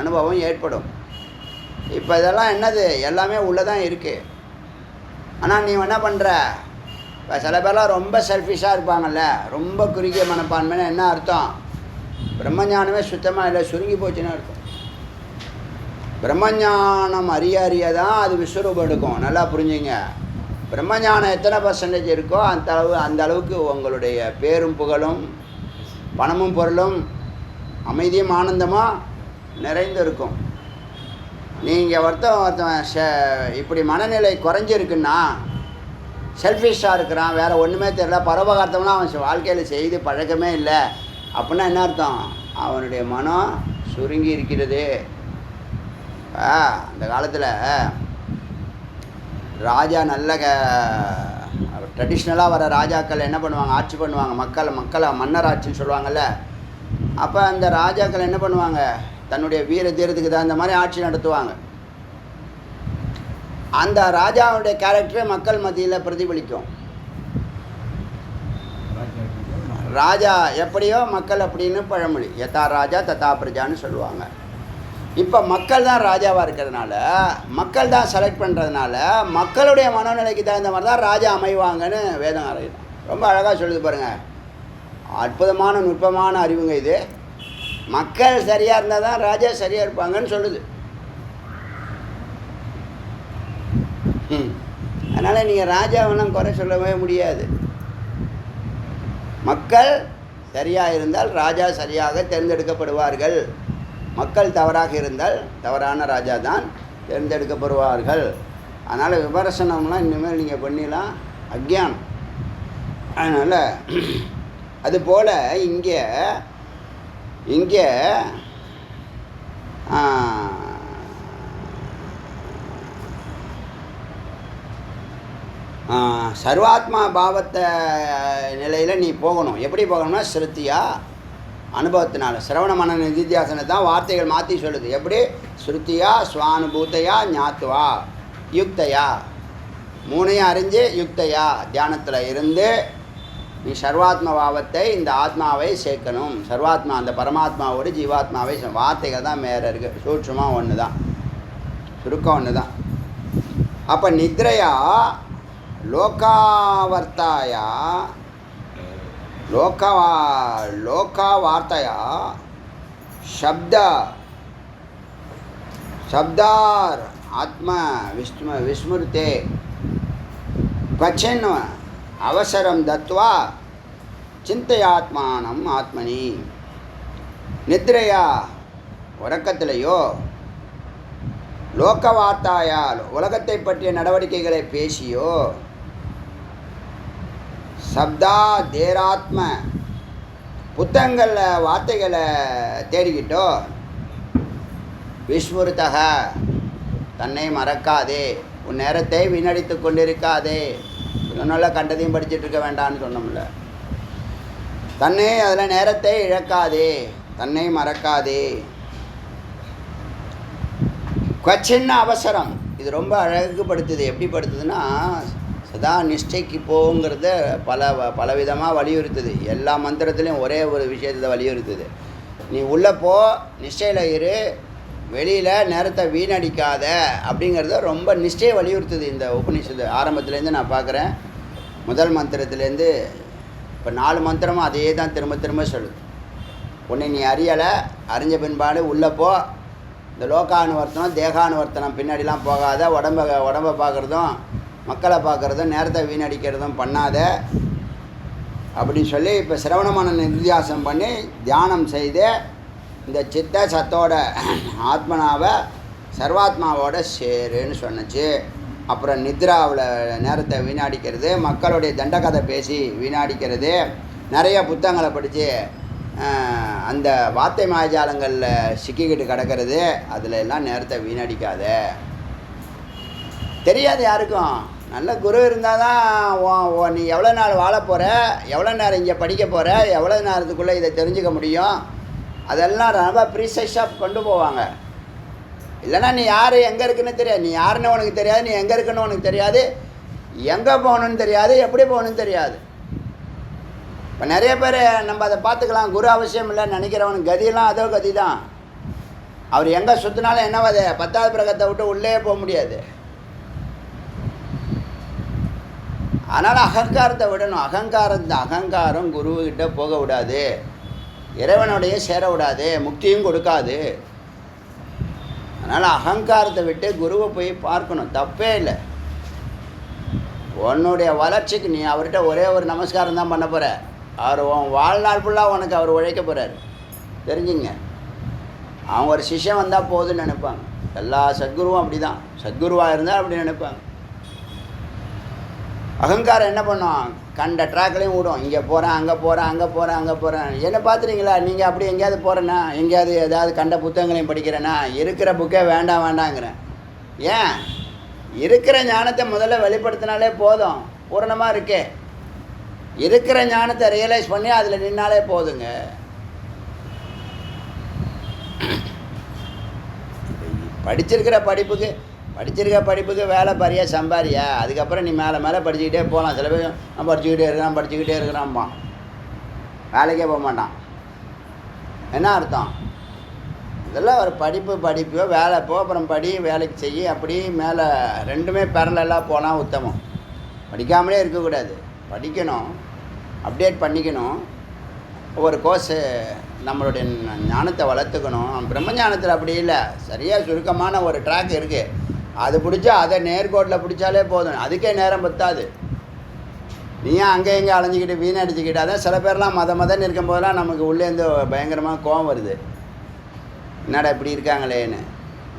அனுபவம் ஏற்படும். இப்போ இதெல்லாம் என்னது? எல்லாமே உள்ளே தான் இருக்குது. ஆனால் நீ என்ன பண்ணுற? இப்போ சில பேர்லாம் ரொம்ப செல்ஃபிஷாக இருப்பாங்கள்ல, ரொம்ப குறுகிய மனப்பான்மைன்னு என்ன அர்த்தம்? பிரம்மஞானமே சுத்தமாக இல்லை, சுருங்கி போச்சுன்னு அர்த்தம். பிரம்மஞானம் அறிய தான் அது விஸ்வரூபம் எடுக்கும். நல்லா புரிஞ்சுங்க. பிரம்மஞானம் எத்தனை % இருக்கோ அந்த அளவுக்கு உங்களுடைய பேரும் புகழும் பணமும் பொருளும் அமைதியும் ஆனந்தமாக நிறைந்து இருக்கும். நீங்கள் ஒருத்தன் இப்படி மனநிலை குறைஞ்சிருக்குன்னா, செல்ஃபிஷாக இருக்கிறான், வேறு ஒன்றுமே தெரியல, பரோபகார்த்தம்னா அவன் வாழ்க்கையில் செய்து பழக்கமே இல்லை அப்படின்னா என்ன அர்த்தம்? அவனுடைய மனம் சுருங்கி இருக்கிறது. அந்த காலத்தில் ராஜா நல்ல ட்ரெடிஷ்னலாக வர ராஜாக்கள் என்ன பண்ணுவாங்க? ஆட்சி பண்ணுவாங்க, மக்களை மன்னர் ஆட்சின்னு சொல்லுவாங்கள்ல. அப்போ அந்த ராஜாக்கள் என்ன பண்ணுவாங்க? தன்னுடைய வீர தீரத்துக்கு தகுந்த மாதிரி ஆட்சி நடத்துவாங்க. அந்த ராஜாவுடைய கேரக்டரை மக்கள் மத்தியில் பிரதிபலிக்கும். ராஜா எப்படியோ மக்கள் அப்படின்னு பழமொழி, யதா ராஜா ததா பிரஜான்னு சொல்லுவாங்க. இப்போ மக்கள் தான் ராஜாவாக இருக்கிறதுனால, மக்கள் தான் செலக்ட் பண்ணுறதுனால, மக்களுடைய மனநிலைக்கு தகுந்த மாதிரி தான் ராஜா அமைவாங்கன்னு வேதம் அறியணும். ரொம்ப அழகாக சொல்லுது பாருங்கள். அற்புதமான நுட்பமான அறிவுங்க இது. மக்கள் சரியாக இருந்தால் தான் ராஜா சரியாக இருப்பாங்கன்னு சொல்லுது. அதனால் நீங்கள் ராஜாவெல்லாம் குறை சொல்லவே முடியாது. மக்கள் சரியாக இருந்தால் ராஜா சரியாக தேர்ந்தெடுக்கப்படுவார்கள். மக்கள் தவறாக இருந்தால் தவறான ராஜா தான் தேர்ந்தெடுக்கப்படுவார்கள். அதனால் விமர்சனம்லாம் இனிமேல் நீங்கள் பண்ணிடலாம். அக்ஞானம் அதனால் அதுபோல் இங்கே சர்வாத்மா பாவத்தை நிலையில் நீ போகணும். எப்படி போகணும்னா ஸ்ருத்தியா, அனுபவத்தினால. சிரவண மன நிதித்தியாசனை தான் வார்த்தைகள் மாற்றி சொல்லுது. எப்படி? ஸ்ருத்தியா, ஸ்வானுபூத்தையா, ஞாத்துவா, யுக்தையா, மூணையும் அறிஞ்சு யுக்தையா தியானத்தில் இருந்து நீ சர்வாத்ம பாவத்தை, இந்த ஆத்மாவை சேர்க்கணும். சர்வாத்மா அந்த பரமாத்மாவோடு ஜீவாத்மாவை வார்த்தைகள் தான் வேறு இருக்குது. சூட்சமாக ஒன்று தான், சுருக்கம் ஒன்று தான். அப்போ நித்ரையா லோகாவர்த்தாயா லோகாவார்த்தையா शब्दार आत्मा विस्मृते क्वचिन् अवसरं दत्वा चिन्तयात्मानं आत्मनि निद्रया உறக்கத்திலேயோ லோகவார்த்தாயால் உலகத்தை பற்றிய நடவடிக்கைகளை பேசியோ சப்தா தேராத்ம புத்தகங்களில் வார்த்தைகளை தேடிக்கிட்டோ விஸ்மிருதக தன்னை மறக்காதே, உன் நேரத்தை வீணடித்து கொண்டிருக்காதே. நல்லா கண்டதையும் படிச்சுட்டு இருக்க வேண்டாம்னு சொன்னோம்ல. தன்னை அதில் நேரத்தை இழக்காதே, தன்னை மறக்காதே. கொச்சின்ன அவசரம், இது ரொம்ப அழகுபடுத்துது. எப்படி படுத்துதுன்னா சதா நிஷ்டைக்கு போங்கிறத பலவிதமாக வலியுறுத்துது. எல்லா மந்திரத்துலேயும் ஒரே ஒரு விஷயத்தை வலியுறுத்துது. நீ உள்ளே போ, நிஷ்டையில் இரு, வெளியில் நேரத்தை வீணடிக்காத அப்படிங்கிறத ரொம்ப நிஷ்டையை வலியுறுத்துது இந்த உபநிஷத்து. ஆரம்பத்துலேருந்து நான் பார்க்குறேன், முதல் மந்திரத்துலேருந்து இப்போ 4 மந்திரமும் அதே தான் திரும்ப திரும்ப சொல்லுது. உன்னை நீ அறியலை, அறிஞ்ச பின்பாடு உள்ளே போ, இந்த லோகானுவர்த்தனம் தேகானுவர்த்தனம் பின்னாடிலாம் போகாத, உடம்பை பார்க்குறதும் மக்களை பார்க்குறதும் நேரத்தை வீணடிக்கிறதும் பண்ணாத அப்படின்னு சொல்லி இப்போ சிரவணமான நிதித்தியாசம் பண்ணி தியானம் செய்து இந்த சித்த சத்தோட ஆத்மனாவை சர்வாத்மாவோட சேருன்னு சொன்னிச்சு. அப்புறம் நித்ராவில் நேரத்தை வீணடிக்கிறது, மக்களுடைய தண்டகதை பேசி வீணடிக்கிறது, நிறைய புத்தகங்களை படித்து அந்த வார்த்தை மாயாஜாலங்களில் சிக்கிக்கிட்டு கிடக்கிறது, அதில் எல்லாம் நேரத்தை வீணடிக்காத. தெரியாது யாருக்கும். நல்ல குரு இருந்தால் தான் நீ எவ்வளோ நாள் வாழ போகிற, எவ்வளோ நேரம் இங்கே படிக்க போகிற, எவ்வளோ நேரத்துக்குள்ளே இதை தெரிஞ்சுக்க முடியும், அதெல்லாம் ரொம்ப ப்ரீசைஸாக கொண்டு போவாங்க. இல்லைன்னா நீ யார் எங்கே இருக்குன்னு தெரியாது, நீ யாருன்னு உனக்கு தெரியாது, நீ எங்கே இருக்குன்னு உனக்கு தெரியாது, எங்கே போகணுன்னு தெரியாது, எப்படி போகணுன்னு தெரியாது. இப்போ நிறைய பேர் நம்ம அதை பார்த்துக்கலாம், குரு அவசியம் இல்லைன்னு நினைக்கிறவனுக்கு கதியெல்லாம் அதோ கதி தான். அவர் எங்கே சுற்றினாலும் என்னவாது 10வது பிரகத்தை விட்டு உள்ளே போக முடியாது. அதனால் அகங்காரத்தை விடணும். அகங்காரம் குருக்கிட்ட போக விடாது, இறைவனுடைய சேர விடாது, முக்தியும் கொடுக்காது. அதனால் அகங்காரத்தை விட்டு குருவை போய் பார்க்கணும், தப்பே இல்லை. உன்னுடைய வளர்ச்சிக்கு நீ அவர்கிட்ட ஒரே ஒரு நமஸ்காரம் தான் பண்ண போகிற. அவர் வாழ்நாள் ஃபுல்லாக உனக்கு அவர் உழைக்க போகிறார், தெரிஞ்சுங்க. அவங்க ஒரு சிஷ்யம் வந்தால் போதுன்னு நினைப்பாங்க. எல்லா சத்குருவும் அப்படி தான், சத்குருவாக இருந்தால் அப்படி நினைப்பாங்க. அகங்காரம் என்ன பண்ணும், கண்ட ட்ராக்லையும் விடும், இங்கே போகிறேன் அங்கே போகிறேன் அங்கே போகிறேன் அங்கே போகிறேன். என்ன பார்த்துறீங்களா நீங்கள்? அப்படி எங்கேயாவது போகிறேன்னா, எங்கேயாவது ஏதாவது கண்ட புத்தகங்களையும் படிக்கிறேன்னா, இருக்கிற புக்கே வேண்டாங்கிறேன். ஏன்? இருக்கிற ஞானத்தை முதல்ல வெளிப்படுத்தினாலே போதும், பூரணமாக இருக்கே. இருக்கிற ஞானத்தை ரியலைஸ் பண்ணி அதில் நின்னாலே போதுங்க. படிச்சிருக்கிற படிப்புக்கு வேலை பரியா சம்பாரியா, அதுக்கப்புறம் நீ மேலே படிச்சுக்கிட்டே போகலாம். சில பேர் நான் படிச்சுக்கிட்டே இருக்கிறான்பான், வேலைக்கே போக மாட்டான். என்ன அர்த்தம்? இதெல்லாம் ஒரு படிப்பு வேலை போ, அப்புறம் படி, வேலைக்கு செய்ய, அப்படி மேலே ரெண்டுமே பேரலாக போனால் உத்தமம். படிக்காமலே இருக்கக்கூடாது, படிக்கணும், அப்டேட் பண்ணிக்கணும். ஒவ்வொரு கோர்ஸு நம்மளுடைய ஞானத்தை வளர்த்துக்கணும். பிரம்மஞானத்தில் அப்படி இல்லை, சரியாக சுருக்கமான ஒரு ட்ராக் இருக்குது, அது பிடிச்சா அதை நேர்கோட்டில் பிடிச்சாலே போதும். அதுக்கே நேரம் பத்தாது. நீ அங்கே எங்கே அலைஞ்சிக்கிட்டு வீணடிச்சுக்கிட்டு, அதான் சில பேர்லாம் மதன்னு இருக்கும்போதெல்லாம் நமக்கு உள்ளேருந்து பயங்கரமாக கோவம் வருது. என்னடா இப்படி இருக்காங்களேன்னு,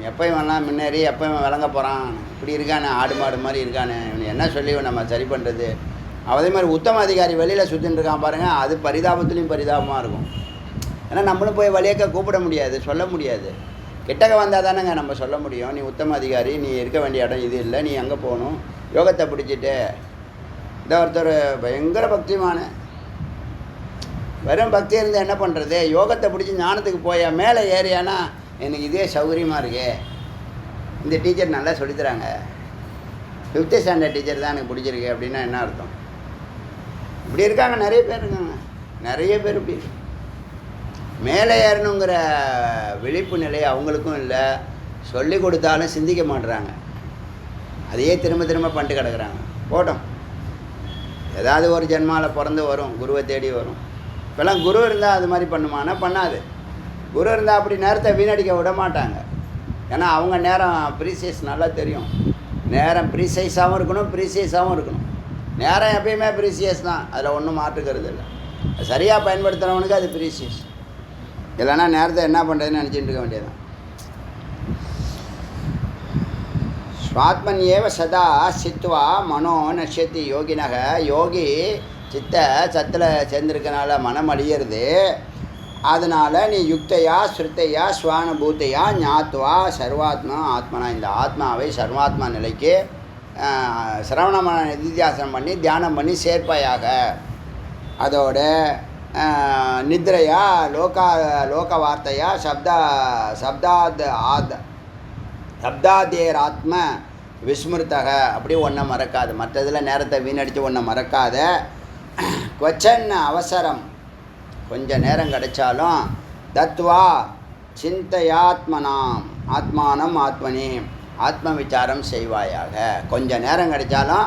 எப்போயும் வேணாம் முன்னேறி எப்போயும் விளங்க போகிறான், இப்படி இருக்கானே, ஆடு மாடு மாதிரி இருக்கானே, இவனை என்ன சொல்லி நம்ம சரி பண்ணுறது அதே மாதிரி உத்தம அதிகாரி வெளியில் சுற்றின்னு இருக்கான் பாருங்கள், அது பரிதாபத்துலேயும் பரிதாபமாக இருக்கும். ஏன்னா நம்மளும் போய் வழியக்க கூப்பிட முடியாது, சொல்ல முடியாது. கிட்டக்க வந்தால் தானேங்க நம்ம சொல்ல முடியும். நீ உத்தம அதிகாரி, நீ இருக்க வேண்டிய இடம் இது இல்லை, நீ எங்கே போகணும், யோகத்தை பிடிச்சிட்டு. இந்த ஒருத்தர் பயங்கர பக்திமான, வெறும் பக்தி இருந்தால் என்ன பண்ணுறது, யோகத்தை பிடிச்சி ஞானத்துக்கு போயா மேலே ஏறியானா எனக்கு இதே சௌகரியமாக இருக்கே, இந்த டீச்சர் நல்லா சொல்லித்தராங்க, 5th ஸ்டாண்டர்ட் டீச்சர் தான் எனக்கு பிடிச்சிருக்கு அப்படின்னா என்ன அர்த்தம்? இப்படி இருக்காங்க, நிறைய பேர் இருக்காங்க, நிறைய பேர் இப்படி இருக்கு. மேலே ஏறணுங்கிற விழிப்பு நிலை அவங்களுக்கும் இல்லை, சொல்லி கொடுத்தாலும் சிந்திக்க மாட்டுறாங்க, அதையே திரும்ப திரும்ப பண்ணிட்டு கிடக்குறாங்க. போட்டோம், ஏதாவது ஒரு ஜென்மாவில் பிறந்து வரும், குருவை தேடி வரும். இப்போல்லாம் குரு இருந்தால் அது மாதிரி பண்ணுமானா பண்ணாது. குரு இருந்தால் அப்படி நேரத்தை வீணடிக்க விட மாட்டாங்க. ஏன்னா அவங்க நேரம் ப்ரீசியஸ் நல்லா தெரியும். நேரம் ப்ரீசைஸாகவும் இருக்கணும், ப்ரீசியஸாகவும் இருக்கணும். நேரம் எப்பயுமே ப்ரீசியஸ் தான், அதில் ஒன்றும் மாற்றுக்கிறது இல்லை. சரியாக பயன்படுத்துகிறவனுக்கு அது ப்ரீசியஸ். இல்லைன்னா நேரத்தை என்ன பண்ணுறதுன்னு நினச்சிட்டு இருக்க வேண்டியதுதான். ஸ்வாத்மன் ஏவ சதா சித்வா மனோ நஷ்யத்தி யோகினக. யோகி சத்தில் சேர்ந்துருக்கனால மனம் அழியிறது. அதனால் நீ யுக்தையா ஸ்ருத்தையா ஸ்வானுபூத்தையா ஞாத்வா சர்வாத்மா ஆத்மனா, இந்த ஆத்மாவை சர்வாத்மா நிலைக்கு சிரவணமான நிதித்தியாசனம் பண்ணி தியானம் பண்ணி சேர்ப்பாயாக. அதோட நித்ரையா லோக வார்த்தையா சப்தாதேர் ஆத்ம விஸ்மிருத்தக. அப்படியே ஒன்றை மறக்காது, மற்றதில் நேரத்தை வீணடித்து ஒன்றை மறக்காத. கொச்சன் அவசரம், கொஞ்சம் நேரம் கிடைச்சாலும் தத்வா சிந்தையாத்மனாம் ஆத்மானம் ஆத்மனி, ஆத்ம விசாரம் செய்வாயாக. கொஞ்சம் நேரம் கிடைச்சாலும்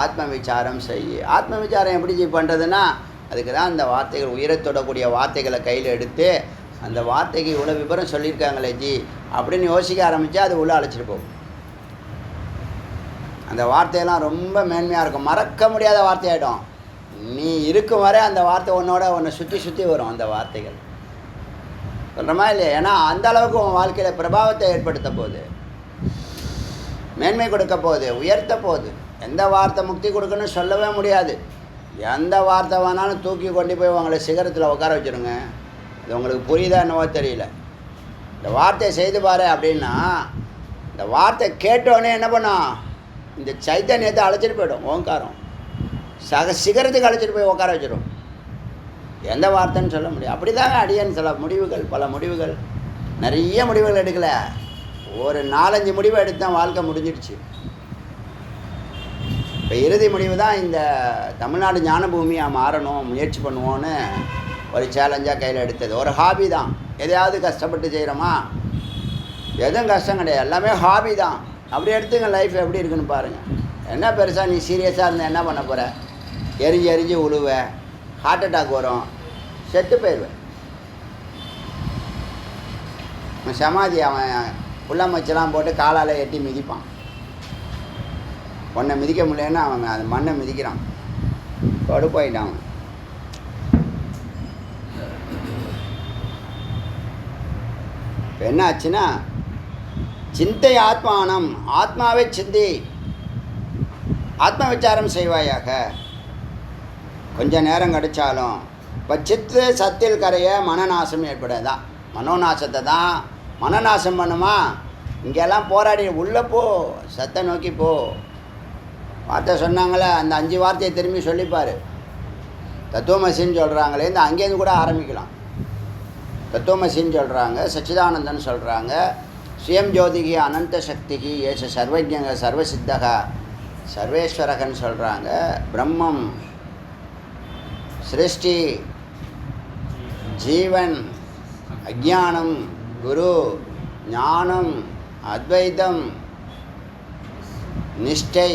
ஆத்ம விசாரம் செய். ஆத்ம விசாரம் எப்படி பண்ணுறதுன்னா, அதுக்கு தான் அந்த வார்த்தைகள், உயிரை தொடக்கூடிய வார்த்தைகளை கையில் எடுத்து அந்த வார்த்தைக்கு இவ்வளோ விவரம் சொல்லியிருக்காங்களே ஜி அப்படின்னு யோசிக்க ஆரம்பித்தா அது உள்ளே அழைச்சிட்டு போகும். அந்த வார்த்தையெல்லாம் ரொம்ப மேன்மையாக இருக்கும், மறக்க முடியாத வார்த்தையாகிடும். நீ இருக்கும் வரை அந்த வார்த்தை உன்னோட உன்னை சுற்றி சுற்றி வரும் அந்த வார்த்தைகள். சொல்கிறோமா இல்லையா? ஏன்னா அந்த அளவுக்கு உன் வாழ்க்கையில் பிரபாவத்தை ஏற்படுத்த போகுது, மேன்மை கொடுக்க போகுது, உயர்த்த போகுது. எந்த வார்த்தை முக்தி கொடுக்குன்னு சொல்லவே முடியாது. எந்த வார்த்தை வேணாலும் தூக்கி கொண்டு போய் உங்களை சிகரத்தில் உட்கார வச்சுருங்க. இது உங்களுக்கு புரியுதா என்னவோ தெரியல. இந்த வார்த்தையை செய்து பாரு அப்படின்னா, இந்த வார்த்தை கேட்டோடனே என்ன பண்ணோம், இந்த சைத்தன்யத்தை அழைச்சிட்டு போய்டும். ஓங்காரம் சிகரத்துக்கு அழைச்சிட்டு போய் உட்கார வச்சிடும். எந்த வார்த்தைன்னு சொல்ல முடியும். அப்படி தாங்க அடியேன்னு சில முடிவுகள், பல முடிவுகள், நிறைய முடிவுகள் எடுக்கலை, ஒரு 4-5 முடிவு எடுத்தான் வாழ்க்கை முடிஞ்சிடுச்சு. இப்போ இறுதி முடிவு தான் இந்த தமிழ்நாடு ஞான பூமியாக மாறணும், முயற்சி பண்ணுவோன்னு ஒரு சேலஞ்சாக கையில் எடுத்தது. ஒரு ஹாபி தான். எதையாவது கஷ்டப்பட்டு செய்கிறோமா, எதுவும் கஷ்டம் கிடையாது, எல்லாமே ஹாபி தான். அப்படி எடுத்துங்க, லைஃப் எப்படி இருக்குன்னு பாருங்கள். என்ன பெருசாக நீ சீரியஸாக இருந்தால் என்ன பண்ண போகிற? எரிஞ்சு உழுவேன், ஹார்ட் அட்டாக் வரும், செத்து போயிடுவேன். சமாதி அவன் புள்ளமச்செல்லாம் போட்டு காலால் எட்டி மிதிப்பான். ஒன்றை மிதிக்க முடியலன்னா அவன் அந்த மண்ணை மிதிக்கிறான், கடுப்பாயிட்டான் அவன். என்ன ஆச்சுன்னா, சிந்தை ஆத்மானம், ஆத்மாவை சிந்தி, ஆத்ம விசாரம் செய்வாயாக. கொஞ்சம் நேரம் கிடைச்சாலும் இப்போ சித்து சத்தில் கரைய மனநாசம் ஏற்படாதான். மனோநாசத்தை தான் மனநாசம் பண்ணுமா. இங்கெல்லாம் போராடி உள்ளே போ, சத்தை நோக்கி போ. வார்த்தை சொன்னாங்களே, அந்த 5 வார்த்தையை திரும்பி சொல்லிப்பார். தத்துவமசின்னு சொல்கிறாங்களே, இந்த அங்கேருந்து கூட ஆரம்பிக்கலாம். தத்துவமசின்னு சொல்கிறாங்க, சச்சிதானந்தன்னு சொல்கிறாங்க, சுயம் ஜோதிகி அனந்த சக்திகி ஏச சர்வஜங்க சர்வசித்தக சர்வேஸ்வரகன்னு சொல்கிறாங்க. பிரம்மம், சிருஷ்டி, ஜீவன், அஜ்ஞானம், குரு, ஞானம், அத்வைதம், நிஷ்டை,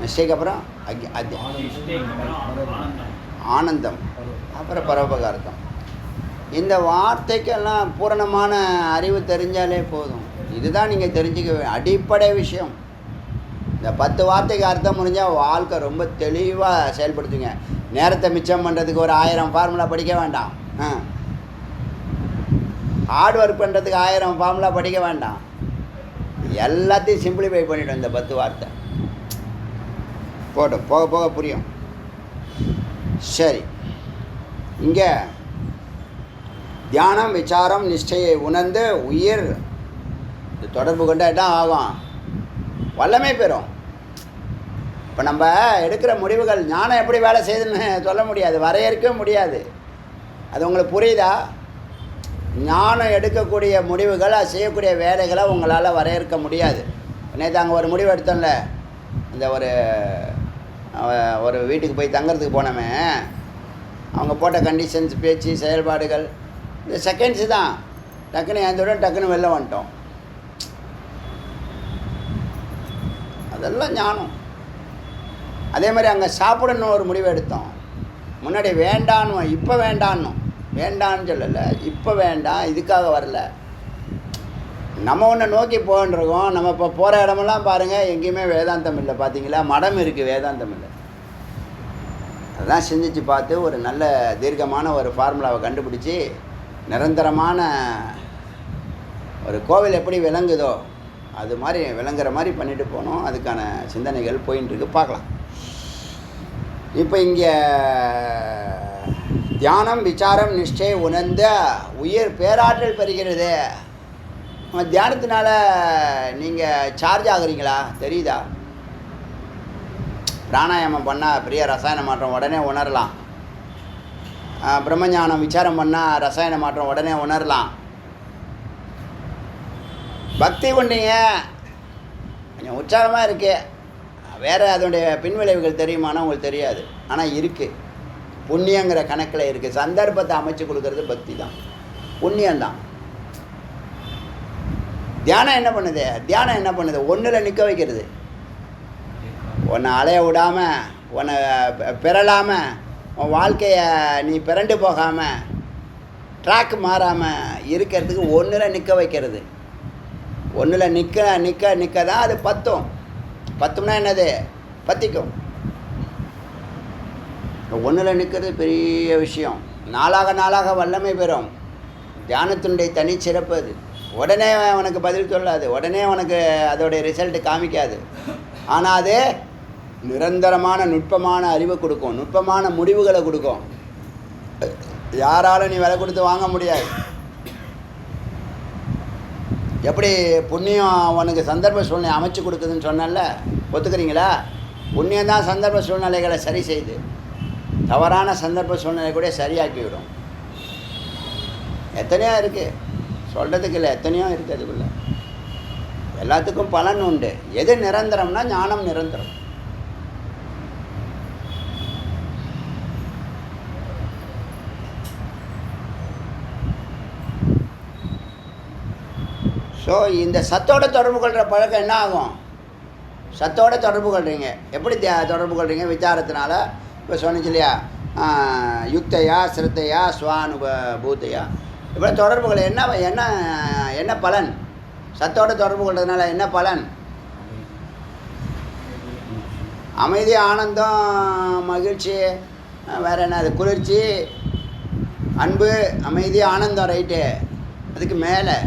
நிஷ்டைக்கு அப்புறம் ஆனந்தம், அப்புறம் பரோபகார்த்தம். இந்த வார்த்தைக்கெல்லாம் பூரணமான அறிவு தெரிஞ்சாலே போதும். இதுதான் நீங்கள் தெரிஞ்சுக்க அடிப்படை விஷயம். இந்த 10 வார்த்தைக்கு அர்த்தம் முடிஞ்சால் வாழ்க்கை ரொம்ப தெளிவாக செயல்படுத்துங்க. நேரத்தை மிச்சம் பண்ணுறதுக்கு ஒரு 1000 ஃபார்முலா படிக்க வேண்டாம். ஹார்ட் ஒர்க் பண்ணுறதுக்கு 1000 ஃபார்முலா படிக்க வேண்டாம். எல்லாத்தையும் சிம்பிளிஃபை பண்ணிவிடும் இந்த 10 வார்த்தை. போட்டோம், போக போக புரியும். சரி, இங்கே தியானம் விசாரம் நிஷ்டையை உணர்ந்து உயிர் தொடர்பு கொண்டாட்டா ஆகும், வல்லமை பெறும். இப்போ நம்ம எடுக்கிற முடிவுகள் ஞானம் எப்படி வேலை செய்யுதுன்னு சொல்ல முடியாது, வரையறுக்கவே முடியாது. அது உங்களுக்கு புரியுதா? ஞானம் எடுக்கக்கூடிய முடிவுகள், அது செய்யக்கூடிய வேலைகளை உங்களால் வரையறுக்க முடியாது. நேற்று அங்கே ஒரு முடிவு எடுத்தோம்ல, இந்த ஒரு வீட்டுக்கு போய் தங்கிறதுக்கு போனோமே, அவங்க போட்ட கண்டிஷன்ஸ், பேச்சு, செயல்பாடுகள், இந்த செகண்ட்ஸு தான். டக்குன்னு ஏந்தோட டக்குன்னு வெளில வந்துட்டோம். அதெல்லாம் ஞானம். அதே மாதிரி அங்கே சாப்பிடணும் ஒரு முடிவு எடுத்தோம். முன்னாடி வேண்டான்னு, இப்போ வேண்டான்னு சொல்லலை, இப்போ வேண்டாம், இதுக்காக வரல. நம்ம ஒன்று நோக்கி போகன்றோம். நம்ம இப்போ போகிற இடமெல்லாம் பாருங்கள், எங்கேயுமே வேதாந்தம் இல்லை. பார்த்தீங்களா, மடம் இருக்குது, வேதாந்தம் இல்லை. அதுதான் சிந்திச்சு பார்த்து ஒரு நல்ல தீர்க்கமான ஒரு ஃபார்முலாவை கண்டுபிடிச்சி, நிரந்தரமான ஒரு கோவில் எப்படி விளங்குதோ அது மாதிரி விளங்குற மாதிரி பண்ணிட்டு போனோம். அதுக்கான சிந்தனைகள் போயின்னு இருக்கு, பார்க்கலாம். இப்போ இங்கே தியானம் விசாரம் நிஷ்டை உணர்ந்த உயிர் பேராற்றல் பெறுகிறது. தியானத்தினால நீங்கள் சார்ஜ் ஆகுறீங்களா தெரியுதா? பிராணாயாமம் பண்ணால் பெரிய ரசாயன மாற்றம் உடனே உணரலாம். பிரம்மஞானம் விசாரம் பண்ணால் ரசாயன மாற்றம் உடனே உணரலாம். பக்தி கொண்டீங்க, கொஞ்சம் உற்சாகமாக இருக்கு, வேறு அதனுடைய பின்விளைவுகள் தெரியுமானா உங்களுக்கு தெரியாது. ஆனால் இருக்குது, புண்ணியங்கிற கணக்கில் இருக்குது. சந்தர்ப்பத்தை அமைச்சு கொடுக்கறது பக்தி தான், புண்ணியந்தான். தியானம் என்ன பண்ணுது? ஒன்றில் நிற்க வைக்கிறது. உன்னை அலைய விடாமல், உன்னை பிறலாமல், உன் வாழ்க்கையை நீ பிறண்டு போகாமல், ட்ராக் மாறாமல் இருக்கிறதுக்கு ஒன்றில் நிற்க வைக்கிறது. ஒன்றில் நிற்க தான் அது பத்தும். பத்தும்னா என்னது? பத்திக்கும். ஒன்றில் நிற்கிறது பெரிய விஷயம். நாளாக வல்லமை பெறும். தியானத்தினுடைய தனிச்சிறப்பு அது. உடனே உனக்கு பதில் சொல்லாது, உடனே உனக்கு அதோடைய ரிசல்ட்டு காமிக்காது. ஆனால் அது நிரந்தரமான நுட்பமான அறிவை கொடுக்கும், நுட்பமான முடிவுகளை கொடுக்கும். யாராலும் நீ விலை கொடுத்து வாங்க முடியாது. எப்படி புண்ணியம் உனக்கு சந்தர்ப்ப சூழ்நிலை அமைச்சு கொடுக்குதுன்னு சொன்னால, ஒத்துக்கிறீங்களா? புண்ணியம் தான் சந்தர்ப்ப சூழ்நிலைகளை சரி செய்து, தவறான சந்தர்ப்ப சூழ்நிலை கூட சரியாக்கிவிடும். எத்தனையோ இருக்குது, சொல்கிறதுக்கு இல்லை, எத்தனையோ இருக்குது. அதுக்குள்ள எல்லாத்துக்கும் பலன் உண்டு. எது நிரந்தரம்னா ஞானம் நிரந்தரம். ஸோ இந்த சத்தோட தொடர்பு கொள்கிற பழக்கம் என்ன ஆகும்? சத்தோட தொடர்பு கொள்கிறீங்க. எப்படி தொடர்பு கொள்கிறீங்க? விசாரத்தினால. இப்போ சொன்னிச்சு இல்லையா, யுக்தையா சிரத்தையா ஸ்வானுபூத்தையா, இப்போ தொடர்புகள் என்ன பலன்? சத்தோட தொடர்பு கொள்றதுனால என்ன பலன்? அமைதி, ஆனந்தம், மகிழ்ச்சி, வேறு என்ன? அது குளிர்ச்சி, அன்பு, அமைதி, ஆனந்தம், ரைட்டு. அதுக்கு மேலே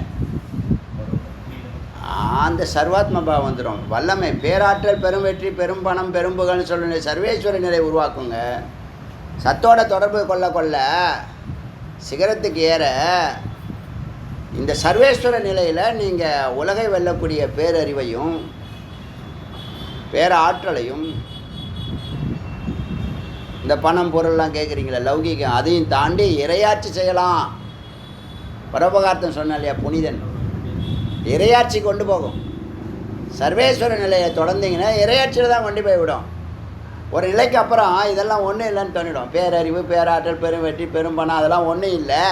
அந்த சர்வாத்ம பாவம் வந்துடும். வல்லமை, பேராற்றல், பெரும் வெற்றி, பெரும் பணம், பெரும் புகழ்னு சொல்லுங்க, சர்வேஸ்வர நிலை உருவாக்குங்க. சத்தோட தொடர்பு கொள்ள சிகரத்துக்கு ஏற இந்த சர்வேஸ்வர நிலையில் நீங்கள் உலகை வெல்லக்கூடிய பேரறிவையும் பேராற்றலையும், இந்த பணம் பொருள்லாம் கேட்குறீங்களே லௌகீகம், அதையும் தாண்டி இறையாட்சி செய்யலாம். பரோபகார்த்தம் சொன்ன இல்லையா, புனிதன் இறையாட்சி கொண்டு போகும். சர்வேஸ்வர நிலையை தொடர்ந்தீங்கன்னா இறையாட்சியில் தான் கொண்டு போய் விடும். ஒரு நிலைக்கு அப்புறம் இதெல்லாம் ஒன்றும் இல்லைன்னு தோணிடும். பேரறிவு, பேராற்றல், பெரும் வெற்றி, பெரும் பணம், அதெல்லாம் ஒன்றும் இல்லை.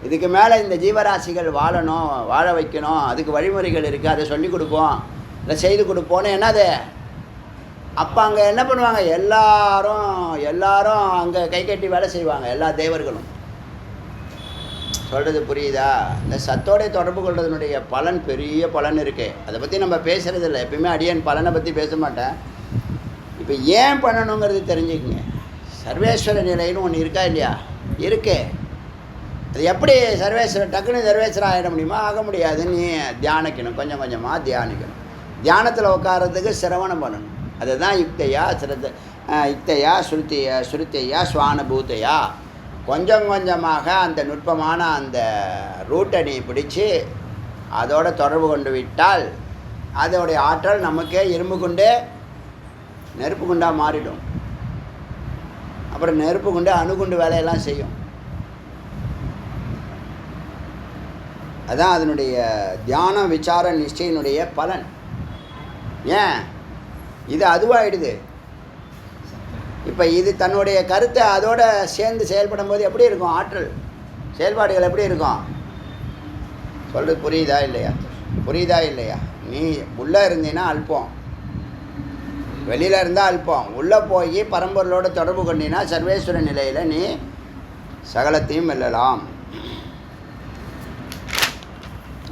இதுக்கு மேலே இந்த ஜீவராசிகள் வாழணும், வாழ வைக்கணும், அதுக்கு வழிமுறைகள் இருக்குது, அதை சொல்லிக் கொடுப்போம், இல்லை செய்து கொடுப்போன்னு என்னது. அப்போ அங்கே என்ன பண்ணுவாங்க? எல்லாரும் அங்கே கை கட்டி வேலை செய்வாங்க, எல்லா தேவர்களும். சொல்கிறது புரியுதா? இந்த சத்தோடைய தொடர்பு கொள்றதுனுடைய பலன், பெரிய பலன் இருக்குது. அதை பற்றி நம்ம பேசுகிறது இல்லை. எப்பயுமே அடியன் பலனை பற்றி பேச மாட்டேன். இப்போ ஏன் பண்ணணுங்கிறது தெரிஞ்சுக்குங்க. சர்வேஸ்வர நிலைன்னு ஒன்று இருக்கா இல்லையா? இருக்கு. அது எப்படி டக்குன்னு சர்வேஸ்வரம் ஆகிட முடியுமா? ஆக முடியாது. நீ தியானிக்கணும், கொஞ்சம் கொஞ்சமாக தியானிக்கணும். தியானத்தில் உட்காரத்துக்கு சிரவணம் பண்ணணும். அதுதான் யுக்தையா யுக்தையா ஸ்ருத்தையா ஸ்வானுபூத்தையா. கொஞ்சம் கொஞ்சமாக அந்த நுட்பமான அந்த ரூட்டை நீ பிடிச்சி அதோட தொடர்பு கொண்டு விட்டால் அதோடைய ஆற்றல் நமக்கே இரும்பு கொண்டே நெருப்பு குண்டாக மாறிடும். அப்புறம் நெருப்பு குண்டு அணுகுண்டு வேலையெல்லாம் செய்யும். அதான் அதனுடைய தியான விசார நிஷ்டையினுடைய பலன். ஏன் இது அதுவாகிடுது. இப்போ இது தன்னுடைய கருத்தை அதோட சேர்ந்து செயல்படும் போது எப்படி இருக்கும்? ஆற்றல் செயல்பாடுகள் எப்படி இருக்கும்? சொல்கிறது புரியுதா இல்லையா? புரியுதா இல்லையா? நீ உள்ளே இருந்தீன்னா அல்பம், வெளியில் இருந்தால் அல்பம். உள்ளே போய் பரம்பொருளோட தொடர்பு கொண்டினா சர்வேஸ்வர நிலையில் நீ சகலத்தையும் வெல்லலாம்.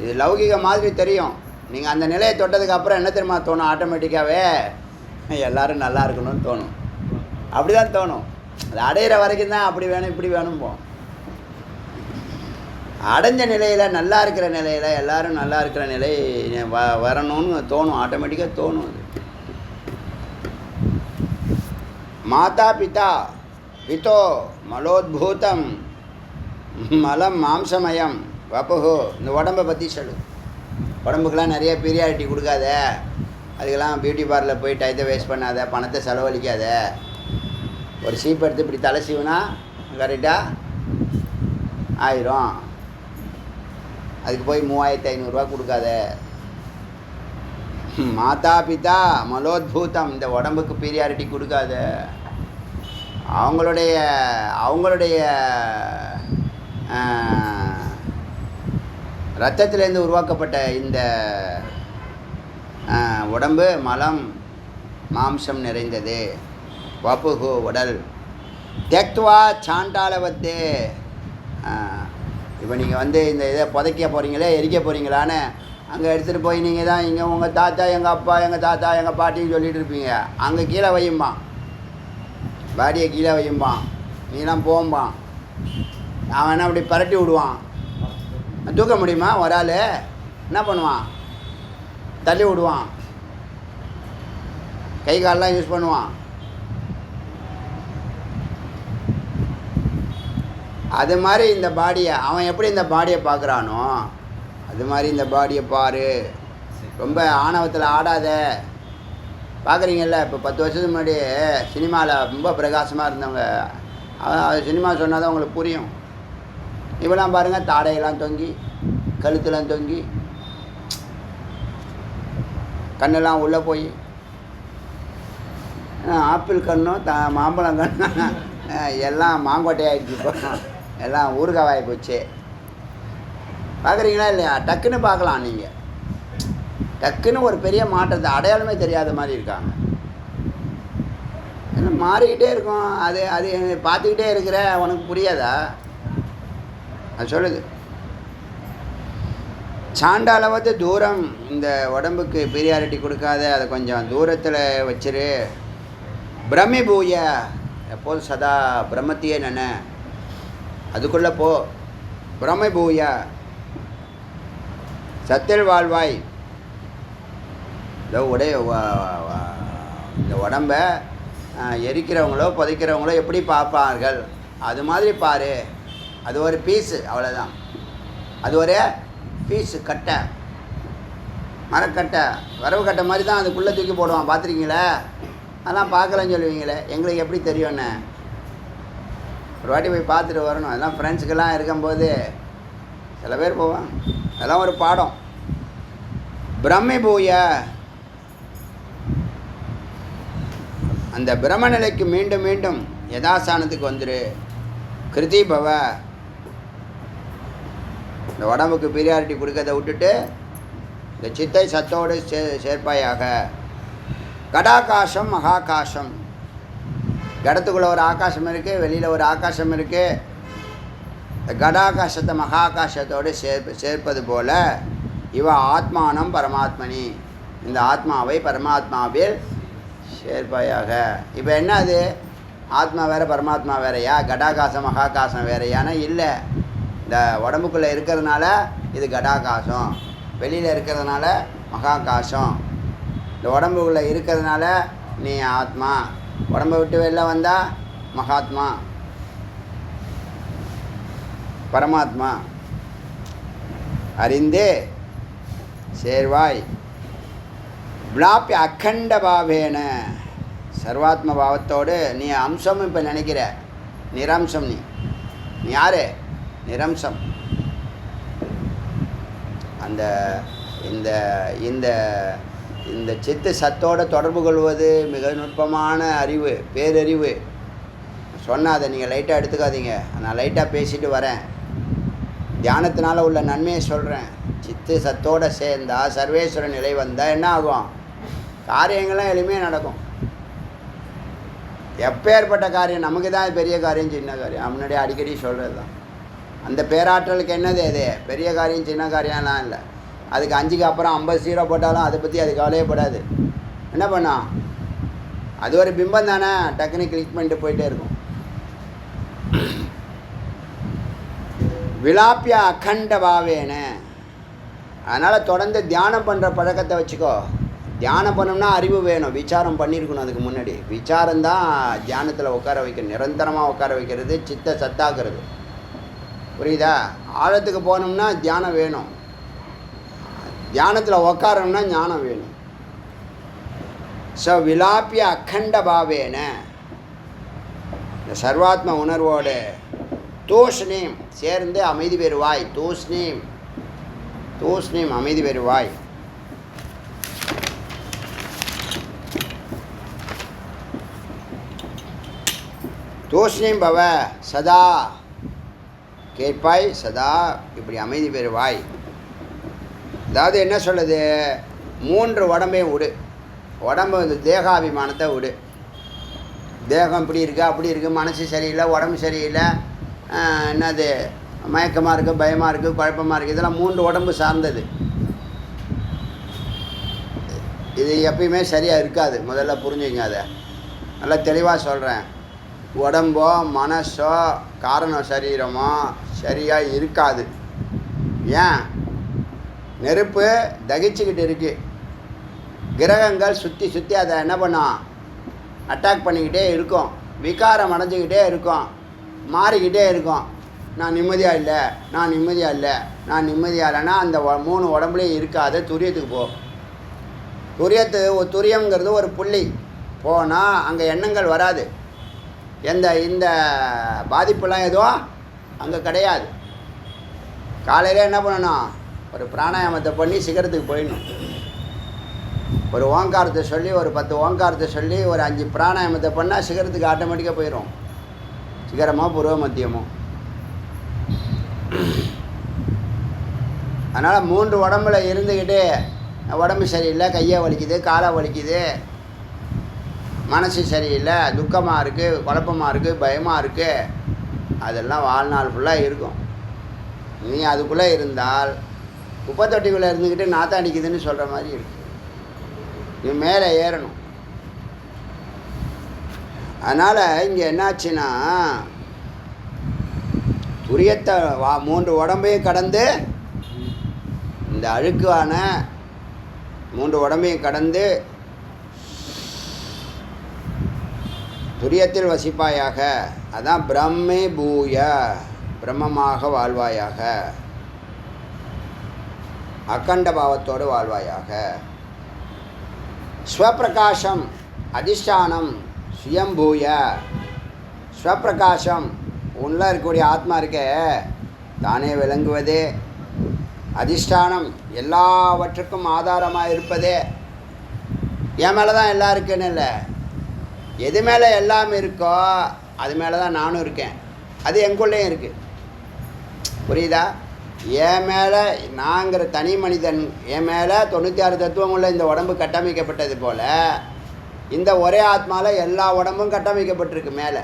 இது லௌகிக மாதிரி தெரியும். நீங்கள் அந்த நிலையை தொட்டதுக்கப்புறம் என்ன தெரியுமா தோணும்? ஆட்டோமேட்டிக்காகவே எல்லோரும் நல்லா இருக்கணும்னு தோணும். அப்படி தான் தோணும். அது அடையிற வரைக்கும் தான் அப்படி வேணும் இப்படி வேணும்போம். அடைஞ்ச நிலையில் நல்லா இருக்கிற நிலையில் எல்லோரும் நல்லா இருக்கிற நிலை வரணும்னு தோணும். ஆட்டோமேட்டிக்காக தோணும். அது மாதா பிதா பிதோ மலோத்பூதம் மலம் மாம்சமயம் வப்புஹோ. இந்த உடம்பை பற்றி சொல்லு. உடம்புக்கெல்லாம் நிறைய பீரியாரிட்டி கொடுக்காத, அதுக்கெல்லாம் பியூட்டி பார்லர் போய் டயத்தை வேஸ்ட் பண்ணாத, பணத்தை செலவழிக்காத. ஒரு சீப் எடுத்து இப்படி தலை சீவுனா கரெக்டாக ஆயிரும். அதுக்கு போய் 3500 கொடுக்காத. மாதா பிதா மலோத்பூதம், இந்த உடம்புக்கு பீரியாரிட்டி கொடுக்காத. அவங்களுடைய இரத்தத்திலேருந்து உருவாக்கப்பட்ட இந்த உடம்பு மலம் மாம்சம் நிறைந்தது. வப்புகு உடல். தெக்துவா சாண்டாலவத்து. இப்போ நீங்கள் இந்த இதை புதைக்க போகிறீங்களே, எரிக்க போகிறீங்களான்னு அங்கே எடுத்துகிட்டு போய் நீங்கள் தான் இங்கே உங்கள் தாத்தா எங்கள் அப்பா எங்கள் தாத்தா எங்கள் பாட்டின்னு சொல்லிகிட்டு இருப்பீங்க. அங்கே கீழே வையும்பான், பாடியை கீழே வையும்பான், நீலாம் போகும்பான். அவன் என்ன அப்படி பரட்டி விடுவான். தூக்க முடியுமா? ஒரு ஆள் என்ன பண்ணுவான்? தள்ளி விடுவான், கை காலெலாம் யூஸ் பண்ணுவான். அது மாதிரி இந்த பாடியை அவன் எப்படி இந்த பாடியை பார்க்குறானோ அது மாதிரி இந்த பாடியை பாரு. ரொம்ப ஆணவத்தில் ஆடாத. பார்க்குறீங்கல்ல, இப்போ 10 வருஷத்துக்கு முன்னாடி சினிமாவில் ரொம்ப பிரகாசமாக இருந்தவங்க, சினிமா சொன்னால் தான் உங்களுக்கு புரியும். இவெல்லாம் பாருங்கள், தாடையெல்லாம் தொங்கி, கழுத்துலாம் தொங்கி, கண்ணெல்லாம் உள்ளே போய், ஆப்பிள் கண்ணும் மாம்பழம் கண்ணும் எல்லாம் மாங்கொட்டையாகிடுச்சு. இப்போ எல்லாம் ஊறுகாவாகி போச்சு. பார்க்குறீங்களா இல்லையா? டக்குன்னு பார்க்கலாம். நீங்கள் டக்குன்னு ஒரு பெரிய மாற்றத்தை அடையாளமே தெரியாத மாதிரி இருக்காங்க. எல்லாம் மாறிக்கிட்டே இருக்கும். அது பார்த்துக்கிட்டே இருக்கிற உனக்கு புரியாதா? அது சொல்லுது. சாண்டாலவது தூரம். இந்த உடம்புக்கு பீரியாரிட்டி கொடுக்காத, அதை கொஞ்சம் தூரத்தில் வச்சிரு. பிரம்மி பூய, எப்போதும் சதா பிரம்மத்தையே நின, அதுக்குள்ளே போ. பிரம்ம பூய, சத்தில் வாழ்வாய். இந்த உடம்பை எரிக்கிறவங்களோ புதைக்கிறவங்களோ எப்படி பார்ப்பார்கள் அது மாதிரி பாரு. அது ஒரு பீஸு, அவ்வளோதான். அது ஒரு பீஸு, கட்டை, மரக்கட்டை, வரவு கட்டை மாதிரி தான். அதுக்குள்ளே தூக்கி போடுவான். பார்த்துருக்கீங்களே? அதெல்லாம் பார்க்கலன்னு சொல்லுவீங்களே, எங்களுக்கு எப்படி தெரியும்ண்ணே? ஒரு வாட்டி போய் பார்த்துட்டு வரணும். அதெல்லாம் ஃப்ரெண்ட்ஸுக்கெல்லாம் இருக்கும்போது சில பேர் போவான். அதெல்லாம் ஒரு பாடம். பிரம்மி பூய, அந்த பிரம்ம நிலைக்கு மீண்டும் மீண்டும் யதாஸ்தானத்துக்கு வந்துரு. கிருதி பவ, இந்த உடம்புக்கு பீரியாரிட்டி கொடுக்கறதை விட்டுட்டு இந்த சித்தை சத்தோடு சேர்ப்பாயாக. கடாகாசம் மகாகாசம். கடத்துக்குள்ளே ஒரு ஆகாசம் இருக்குது, வெளியில் ஒரு ஆகாசம் இருக்குது. இந்த கடாகாசத்தை மகாகாசத்தோடு சேர்ப்பது போல் இவ ஆத்மானம் பரமாத்மனி, இந்த ஆத்மாவை பரமாத்மாவில் சேர்ப்பாயாக. இப்போ என்ன அது? ஆத்மா வேறு பரமாத்மா வேறையா? கடாகாசம் மகாகாசம் வேறையானா? இல்லை. இந்த உடம்புக்குள்ளே இருக்கிறதுனால இது கடாகாசம், வெளியில் இருக்கிறதுனால மகாகாசம். இந்த உடம்புக்குள்ளே இருக்கிறதுனால நீ ஆத்மா. உடம்பை விட்டு வெளில வந்தால் மகாத்மா, பரமாத்மா. அறிந்தே சேர்வாய். விளாப்பிய அக்கண்ட பாவேன, சர்வாத்ம பாவத்தோடு நீ அம்சம் இப்போ நினைக்கிற, நிரம்சம். நீ யார்? நிரம்சம். அந்த இந்த இந்த இந்த சித்து சத்தோடு தொடர்பு கொள்வது மிக நுட்பமான அறிவு, பேரறிவு. சொன்னால் அதை நீங்கள் லைட்டாக எடுத்துக்காதீங்க. நான் லைட்டாக பேசிட்டு வரேன். தியானத்தினால உள்ள நன்மையை சொல்கிறேன். சித்து சத்தோடு சேர்ந்தால் சர்வேஸ்வர நிலை வந்தால் என்ன ஆகும்? காரியங்கள்லாம் எளிமையாக நடக்கும். எப்பேற்பட்ட காரியம் நமக்கு தான் பெரிய காரியம் சின்ன காரியம். முன்னாடி அடிக்கடி சொல்கிறது தான். அந்த பேராற்றலுக்கு என்னது? அது பெரிய காரியம் சின்ன காரியம்லாம் இல்லை. அதுக்கு 5க்கு அப்புறம் 50 0 போட்டாலும் அதை பற்றி அது கவலையப்படாது. என்ன பண்ணா? அது ஒரு பிம்பம் தானே, டக்குனு கிளிக் பண்ணிட்டு போயிட்டே இருக்கும். விளாப்பிய அகண்ட பாவேன. அதனால் தொடர்ந்து தியானம் பண்ணுற பழக்கத்தை வச்சுக்கோ. தியானம் பண்ணோம்னா அறிவு வேணும், விசாரம் பண்ணியிருக்கணும். அதுக்கு முன்னாடி விசாரம்தான் தியானத்தில் உட்கார வைக்கணும். நிரந்தரமாக உட்கார வைக்கிறது, சித்த சத்தாக்குறது. புரியுதா? ஆழத்துக்கு போனோம்னா தியானம் வேணும். தியானத்தில் உட்காரோம்னா ஞானம் வேணும். ஸோ விலாப்பிய அக்கண்ட பாவேன, இந்த சர்வாத்ம உணர்வோடு தூஷ்ணீம் சேர்ந்து அமைதி பெறுவாய். தூஷ்ணீம் தூஷ்ணீம் அமைதி பெறுவாய். தூஷ்ணீம் பவ சதா கேட்பாய், சதா இப்படி அமைதி பெறுவாய். அதாவது என்ன சொல்லுது? 3 உடம்பையும் விடு. உடம்பு இந்த தேகாபிமானத்தை விடு. தேகம் இப்படி இருக்குது, அப்படி இருக்குது, மனசு சரியில்லை, உடம்பு சரியில்லை, என்னது மயக்கமாக இருக்குது, பயமாக இருக்குது, குழப்பமாக இருக்குது, இதெல்லாம் 3 உடம்பு சார்ந்தது. இது எப்பயுமே சரியாக இருக்காது. முதல்ல புரிஞ்சுங்க. அதை நல்லா தெளிவாக சொல்கிறேன். உடம்போ மனசோ காரண சரீரமோ சரியாக இருக்காது. ஏன்? நெருப்பு தகிச்சுக்கிட்டு இருக்கு. கிரகங்கள் சுற்றி சுற்றி அதை என்ன பண்ணோம்? அட்டாக் பண்ணிக்கிட்டே இருக்கும். விகாரம் அடைஞ்சிக்கிட்டே இருக்கும், மாறிக்கிட்டே இருக்கும். நான் நிம்மதியாக இல்லை, நான் நிம்மதியாக இல்லை, நான் நிம்மதியாக இல்லைன்னா அந்த 3 உடம்புலேயும் இருக்காது. துரியத்துக்கு போ. துரியங்கிறது ஒரு புள்ளி. போனால் அங்கே எண்ணங்கள் வராது. இந்த பாதிப்புலாம் எதுவும் அங்கே கிடையாது. காலையில் என்ன பண்ணணும்? ஒரு பிராணாயாமத்தை பண்ணி சிகரத்துக்கு போயிடணும். ஒரு ஓங்காரத்தை சொல்லி, ஒரு 10 ஓங்காரத்தை சொல்லி, ஒரு 5 பிராணாயாமத்தை பண்ணால் சிகரத்துக்கு ஆட்டோமேட்டிக்காக போயிடும். சிகரமோ பூர்வ மத்தியமோ. அதனால் 3 உடம்புல இருந்துக்கிட்டு உடம்பு சரியில்லை, கையை வலிக்குது, காலை வலிக்குது, மனசு சரியில்லை, துக்கமாக இருக்குது, குழப்பமாக இருக்குது, பயமாக இருக்குது, அதெல்லாம் வாழ்நாள் ஃபுல்லாக இருக்கும். நீ அதுக்குள்ளே இருந்தால் குப்பை தொட்டிக்குள்ளே இருந்துக்கிட்டு நாற்றம் அடிக்குதுன்னு சொல்கிற மாதிரி இருக்கு. நீ மேலே ஏறணும். அதனால் இங்கே என்னாச்சுன்னா, துரியத்தை 3 உடம்பையும் கடந்து, இந்த அழுக்கான 3 உடம்பையும் கடந்து துரியத்தில் வசிப்பாயாக. அதான் பிரம்மே பூய, பிரம்மமாக வாழ்வாயாக, அகண்ட பாவத்தோடு வாழ்வாயாக. ஸ்வப்பிரகாசம் அதிஷ்டானம் சுயம்பூய. ஸ்வப்பிரகாசம் உள்ள இருக்கக்கூடிய ஆத்மா இருக்க தானே விளங்குவதே, அதிஷ்டானம் எல்லாவற்றுக்கும் ஆதாரமாக இருப்பதே. என் மேலே தான் எல்லாம் இருக்குன்னு இல்லை, எது மேலே எல்லாம் இருக்கோ அது மேலே தான் நானும் இருக்கேன். அது எங்குள்ளேயும் இருக்குது. புரியுதா? என் மேலே நாங்கிற தனி மனிதன், என் மேலே 96 தத்துவங்களில் இந்த உடம்பு கட்டமைக்கப்பட்டது போல் இந்த ஒரே ஆத்மாவில் எல்லா உடம்பும் கட்டமைக்கப்பட்டிருக்கு மேலே.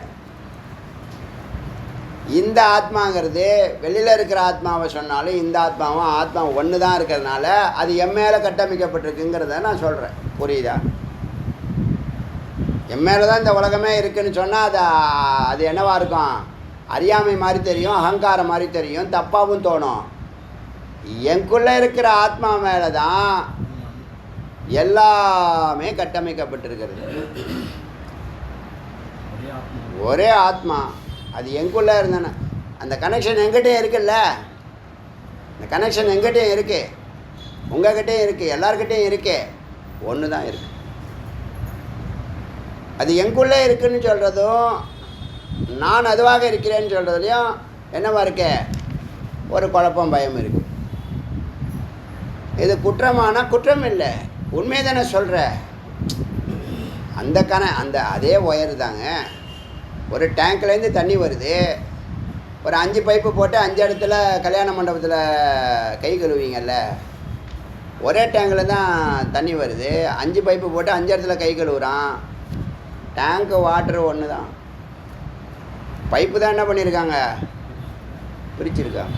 இந்த ஆத்மாங்கிறது வெளியில் இருக்கிற ஆத்மாவை சொன்னாலும் இந்த ஆத்மா ஒன்று தான் இருக்கிறதுனால அது என் மேலே கட்டமைக்கப்பட்டிருக்குங்கிறத நான் சொல்கிறேன். புரியுதா? என் மேலே தான் இந்த உலகமே இருக்குதுன்னு சொன்னால் அது என்னவாக இருக்கும்? அறியாமை மாதிரி தெரியும், அகங்காரம் மாதிரி தெரியும், தப்பாகவும் தோணும். எனக்குள்ளே இருக்கிற ஆத்மா மேலே தான் எல்லாமே கட்டமைக்கப்பட்டிருக்கிறது. ஒரே ஆத்மா. அது எங்குள்ளே இருந்தானே அந்த கனெக்ஷன் எங்கிட்டே இருக்குல்ல. இந்த கனெக்ஷன் எங்கிட்டையும் இருக்கு, உங்ககிட்டையும் இருக்கு, எல்லார்கிட்டையும் இருக்கு. ஒன்று தான் இருக்கு. அது எங்குள்ளே இருக்குன்னு சொல்கிறதும் நான் அதுவாக இருக்கிறேன்னு சொல்கிறதுலையும் என்னவா இருக்கு? ஒரு குழப்பம், பயம் இருக்குது. இது குற்றமானா குற்றம் இல்லை, உண்மை தானே சொல்கிற. அந்த அதே ஒயர் தாங்க. ஒரு டேங்க்லேருந்து தண்ணி வருது. ஒரு 5 பைப்பு போட்டு 5 இடத்துல கல்யாண மண்டபத்தில் கை கழுவிங்கல்ல. ஒரே டேங்கில் தான் தண்ணி வருது. 5 பைப்பு போட்டு 5 இடத்துல கை கழுவுறான். டேங்க்கு வாட்டர் ஒன்று தான். பைப்பு தான் என்ன பண்ணியிருக்காங்க? பிரிச்சிருக்காங்க.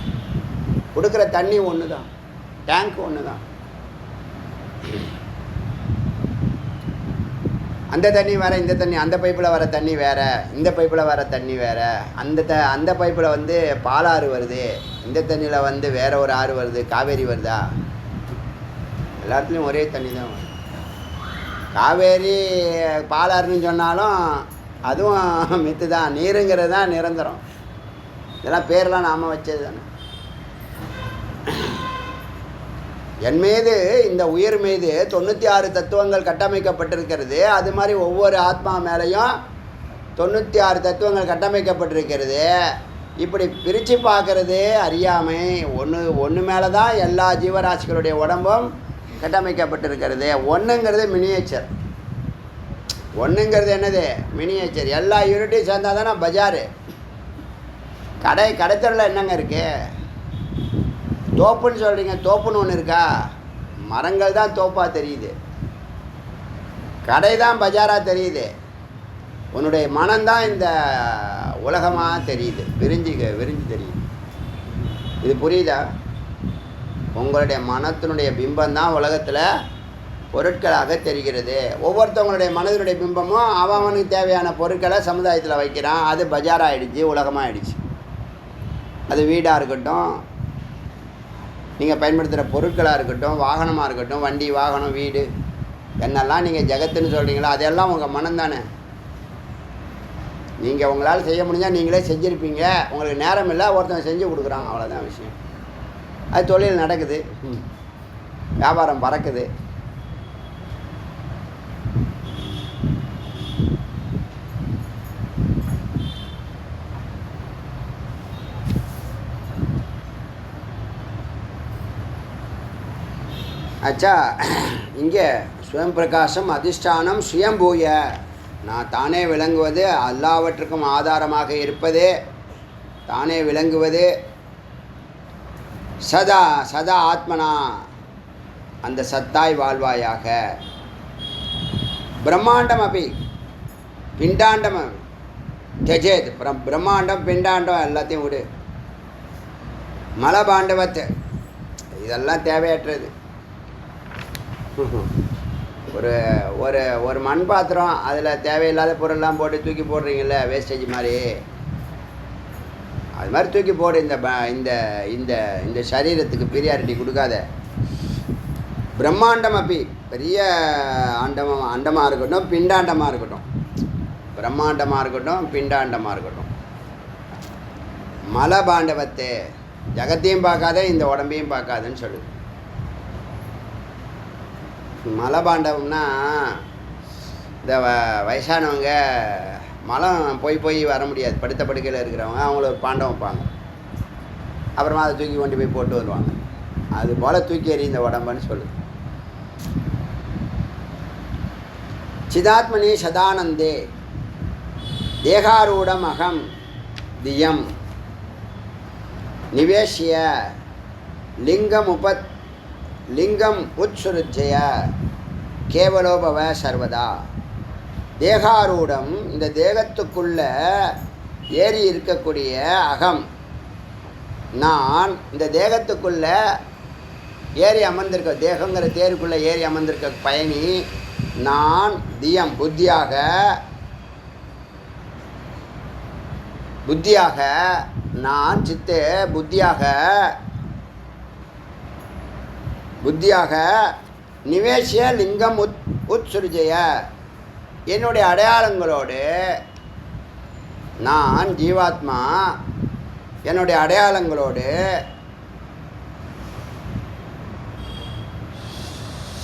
கொடுக்குற தண்ணி ஒன்று தான், டேங்க் ஒன்று தான். அந்த தண்ணி வேறு, இந்த தண்ணி, அந்த பைப்பில் வர தண்ணி வேறு, இந்த பைப்பில் வர தண்ணி வேறு. அந்த பைப்பில் வந்து பாலாறு வருது, இந்த தண்ணியில் வந்து வேறு ஒரு ஆறு வருது, காவேரி வருதா? எல்லாத்துலேயும் ஒரே தண்ணி தான் வரும். காவேரி பாலாறுன்னு சொன்னாலும் அதுவும் மித்து தான். நீருங்கிறது தான் நிரந்தரம். இதெல்லாம் பேரெலாம் நாம் வச்சது தானே. என் மீது, இந்த உயிர் மீது 96 தத்துவங்கள் கட்டமைக்கப்பட்டிருக்கிறது. அது மாதிரி ஒவ்வொரு ஆத்மா மேலேயும் 96 தத்துவங்கள் கட்டமைக்கப்பட்டிருக்கிறது. இப்படி பிரித்து பார்க்கறது அறியாமை. ஒன்று மேலே தான் எல்லா ஜீவராசிகளுடைய உடம்பும் கட்டமைக்கப்பட்டிருக்கிறது. ஒன்றுங்கிறது மினியேச்சர். ஒன்றுங்கிறது என்னது? மினியேச்சர். எல்லா யூனிட்டையும் சேர்ந்தால் தானே பஜாரு. கடைத்தரில் என்னங்க இருக்குது? தோப்புன்னு சொல்கிறீங்க, தோப்புன்னு ஒன்று இருக்கா? மரங்கள் தான் தோப்பாக தெரியுது, கடை தான் பஜாராக தெரியுது. உன்னுடைய மனம்தான் இந்த உலகமாக தெரியுது, விரிஞ்சு தெரியுது. இது புரியுதா? உங்களுடைய மனத்தினுடைய பிம்பம் தான் உலகத்தில் பொருட்களாக தெரிகிறது. ஒவ்வொருத்தவங்களுடைய மனதினுடைய பிம்பமும் அவனுக்கு தேவையான பொருட்களை சமுதாயத்தில் வைக்கிறான். அது பஜாராகிடுச்சு, உலகமாக ஆகிடுச்சு. அது வீடாக இருக்கட்டும், நீங்கள் பயன்படுத்துகிற பொருட்களாக இருக்கட்டும், வாகனமாக இருக்கட்டும், வண்டி, வாகனம், வீடு, என்னெல்லாம் நீங்கள் ஜெகத்துன்னு சொல்கிறீங்களோ அதெல்லாம் உங்கள் மனம் தானே. நீங்கள் உங்களால் செய்ய முடிஞ்சால் நீங்களே செஞ்சுருப்பீங்க. உங்களுக்கு நேரம் இல்லை, ஒருத்தன் செஞ்சு கொடுக்குறாங்க, அவ்வளோதான் விஷயம். அது தொழில் நடக்குது, வியாபாரம் பறக்குது. ஆச்சா, இங்கே சுயம் பிரகாசம் அதிஷ்டானம் சுயம்பூய, நான் தானே விளங்குவது, எல்லாவற்றுக்கும் ஆதாரமாக இருப்பது, தானே விளங்குவது, சதா சதா ஆத்மனா, அந்த சத்தாய் வாழ்வாயாக. பிரம்மாண்டம் அப்படி பிண்டாண்டம் தெஜேத். பிரம்மாண்டம் பிண்டாண்டம் எல்லாத்தையும் விடு. மலபாண்டவத்தை இதெல்லாம் தேவையற்றது. ஒரு ஒரு ஒரு மண் பாத்திரம், அதில் தேவையில்லாத பொருள்லாம் போட்டு தூக்கி போடுறீங்கள்ல, வேஸ்டேஜ் மாதிரி, அது மாதிரி தூக்கி போடு. இந்த இந்த இந்த சரீரத்துக்கு பிரியாரிட்டி கொடுக்காத. பிரம்மாண்டம் அப்படி பெரிய அண்டமாக இருக்கட்டும், பிண்டாண்டமாக இருக்கட்டும், பிரம்மாண்டமாக இருக்கட்டும், பிண்டாண்டமாக இருக்கட்டும். மலபாண்டவத்தை ஜகத்தையும் பார்க்காத, இந்த உடம்பையும் பார்க்காதுன்னு சொல்லுது. மலபாண்டவம்னா இந்த வயசானவங்க மலம் போய் வர முடியாது, படுத்த படுக்கையில் இருக்கிறவங்க, அவங்கள ஒரு பாண்டம் வைப்பாங்க. அப்புறமா அதை தூக்கி கொண்டு போய் போட்டு வருவாங்க. அது போல் தூக்கி எறி இந்த உடம்புன்னு சொல்லுது. சிதாத்மனி சதானந்தே தேகாரூடம் அகம் தியம் நிவேஷ்ய லிங்கம் உத்சுருஜய கேவலோபவ சர்வதா. தேகாரூடம், இந்த தேகத்துக்குள்ள ஏறி இருக்கக்கூடிய அகம், நான் இந்த தேகத்துக்குள்ள ஏறி அமர்ந்திருக்க, தேகங்கிற தேருக்குள்ளே ஏறி அமர்ந்திருக்க பயணி நான், தியம் புத்தியாக நான், சித்து புத்தியாக நிவேசிய லிங்கம் உத்சுருஜய, என்னுடைய அடையாளங்களோடு நான் ஜீவாத்மா என்னுடைய அடையாளங்களோடு